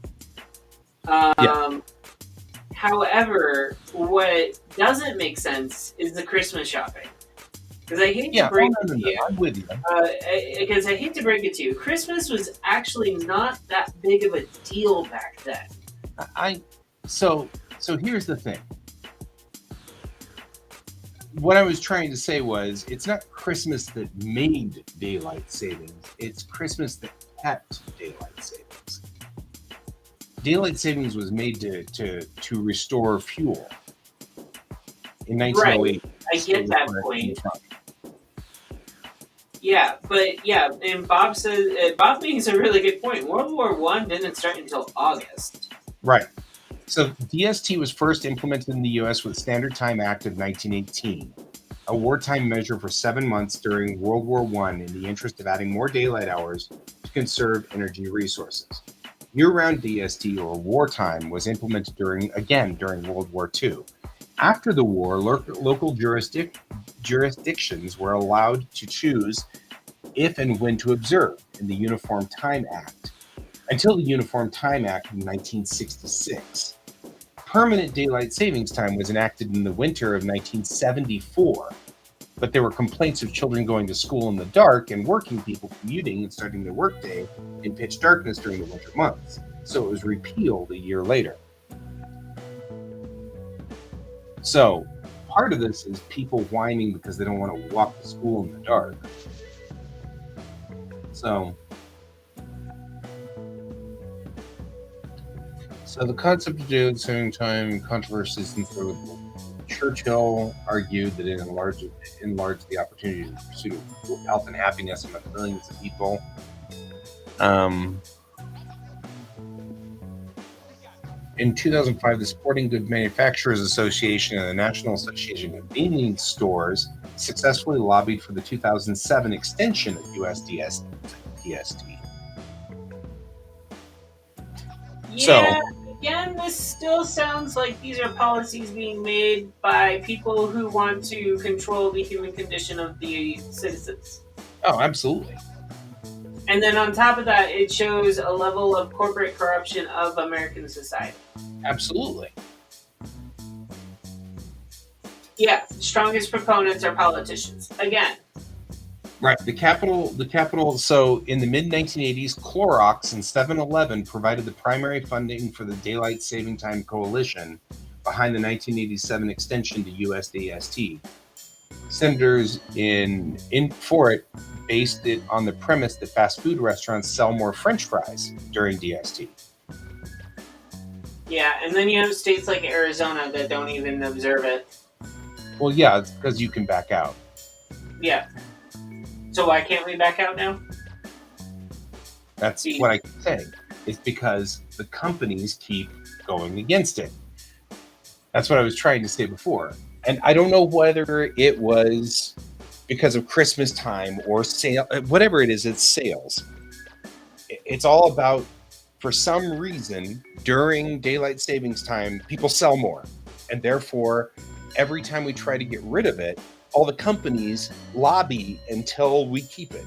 However, what doesn't make sense is the Christmas shopping. Because I hate to break it to you. I'm with you. Because I hate to break it to you, Christmas was actually not that big of a deal back then. So here's the thing. What I was trying to say was, it's not Christmas that made daylight savings. It's Christmas that kept daylight savings. Daylight savings was made to restore fuel in 1908. Right. I get that point. Yeah, and Bob makes a really good point. World War I didn't start until August. Right. So DST was first implemented in the U.S. with Standard Time Act of 1918, a wartime measure for 7 months during World War I in the interest of adding more daylight hours to conserve energy resources. Year-round DST, or wartime, was implemented during World War II. After the war, local jurisdictions were allowed to choose if and when to observe in the Uniform Time Act, until the Uniform Time Act in 1966. Permanent daylight savings time was enacted in the winter of 1974, but there were complaints of children going to school in the dark and working people commuting and starting their workday in pitch darkness during the winter months, so it was repealed a year later. So, part of this is people whining because they don't want to walk to school in the dark. So the concept of daylight saving time controversies include Churchill argued that it enlarged the opportunity to pursue health and happiness among millions of people. In 2005, the Sporting Goods Manufacturers Association and the National Association of Convenience Stores successfully lobbied for the 2007 extension of US DST. Yeah, again, this still sounds like these are policies being made by people who want to control the human condition of the citizens. Oh, absolutely. And then on top of that, it shows a level of corporate corruption of American society. Absolutely. Yeah, strongest proponents are politicians. Again. Right. The capital. So in the mid 1980s, Clorox and 7-Eleven provided the primary funding for the Daylight Saving Time Coalition behind the 1987 extension to USDST. Senators for it based it on the premise that fast food restaurants sell more French fries during DST. Yeah, and then you have states like Arizona that don't even observe it. Well, yeah, it's because you can back out. Yeah. So why can't we back out now? That's what I keep saying. It's because the companies keep going against it. That's what I was trying to say before. And I don't know whether it was because of Christmas time or sale, whatever it is, it's sales. It's all about, for some reason, during daylight savings time, people sell more. And therefore, every time we try to get rid of it, all the companies lobby until we keep it.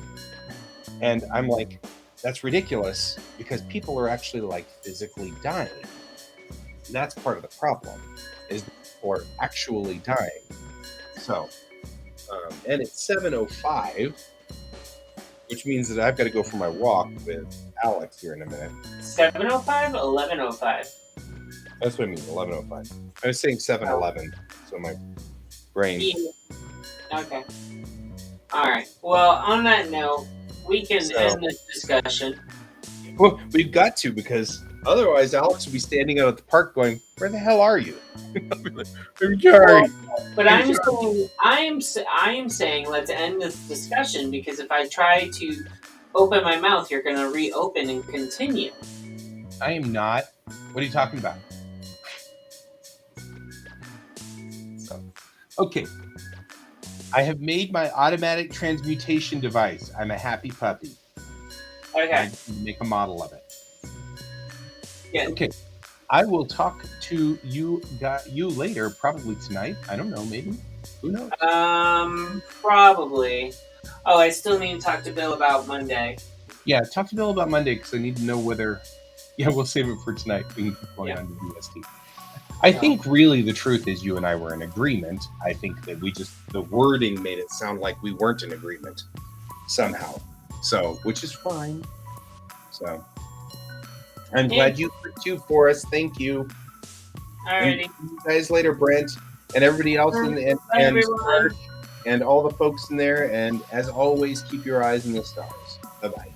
And I'm like, that's ridiculous because people are actually like physically dying. And that's part of the problem, is people are actually dying. So, and it's 7:05, which means that I've got to go for my walk with Alex here in a minute. 7:05? 11:05. That's what I mean, 11:05. I was saying 7:11, so my brain. Yeah. Okay. All right. Well, on that note, we can end this discussion. Well, we've got to, because otherwise Alex will be standing out at the park going, "Where the hell are you?" I'm sorry. But I am saying let's end this discussion, because if I try to open my mouth, you're going to reopen and continue. I am not. What are you talking about? So, okay. I have made my automatic transmutation device. I'm a happy puppy. Okay. I make a model of it. Yeah. Okay. I will talk to you later, probably tonight. I don't know, maybe. Who knows? Probably. Oh, I still need to talk to Bill about Monday. Yeah, talk to Bill about Monday, because I need to know whether. Yeah, we'll save it for tonight. We can keep going on to DST. I think really the truth is you and I were in agreement. I think that the wording made it sound like we weren't in agreement somehow. So, which is fine. So, I'm glad you put two for us. Thank you. Alrighty. See you guys later, Brent, and everybody else, and all the folks in there. And as always, keep your eyes on the stars. Bye-bye.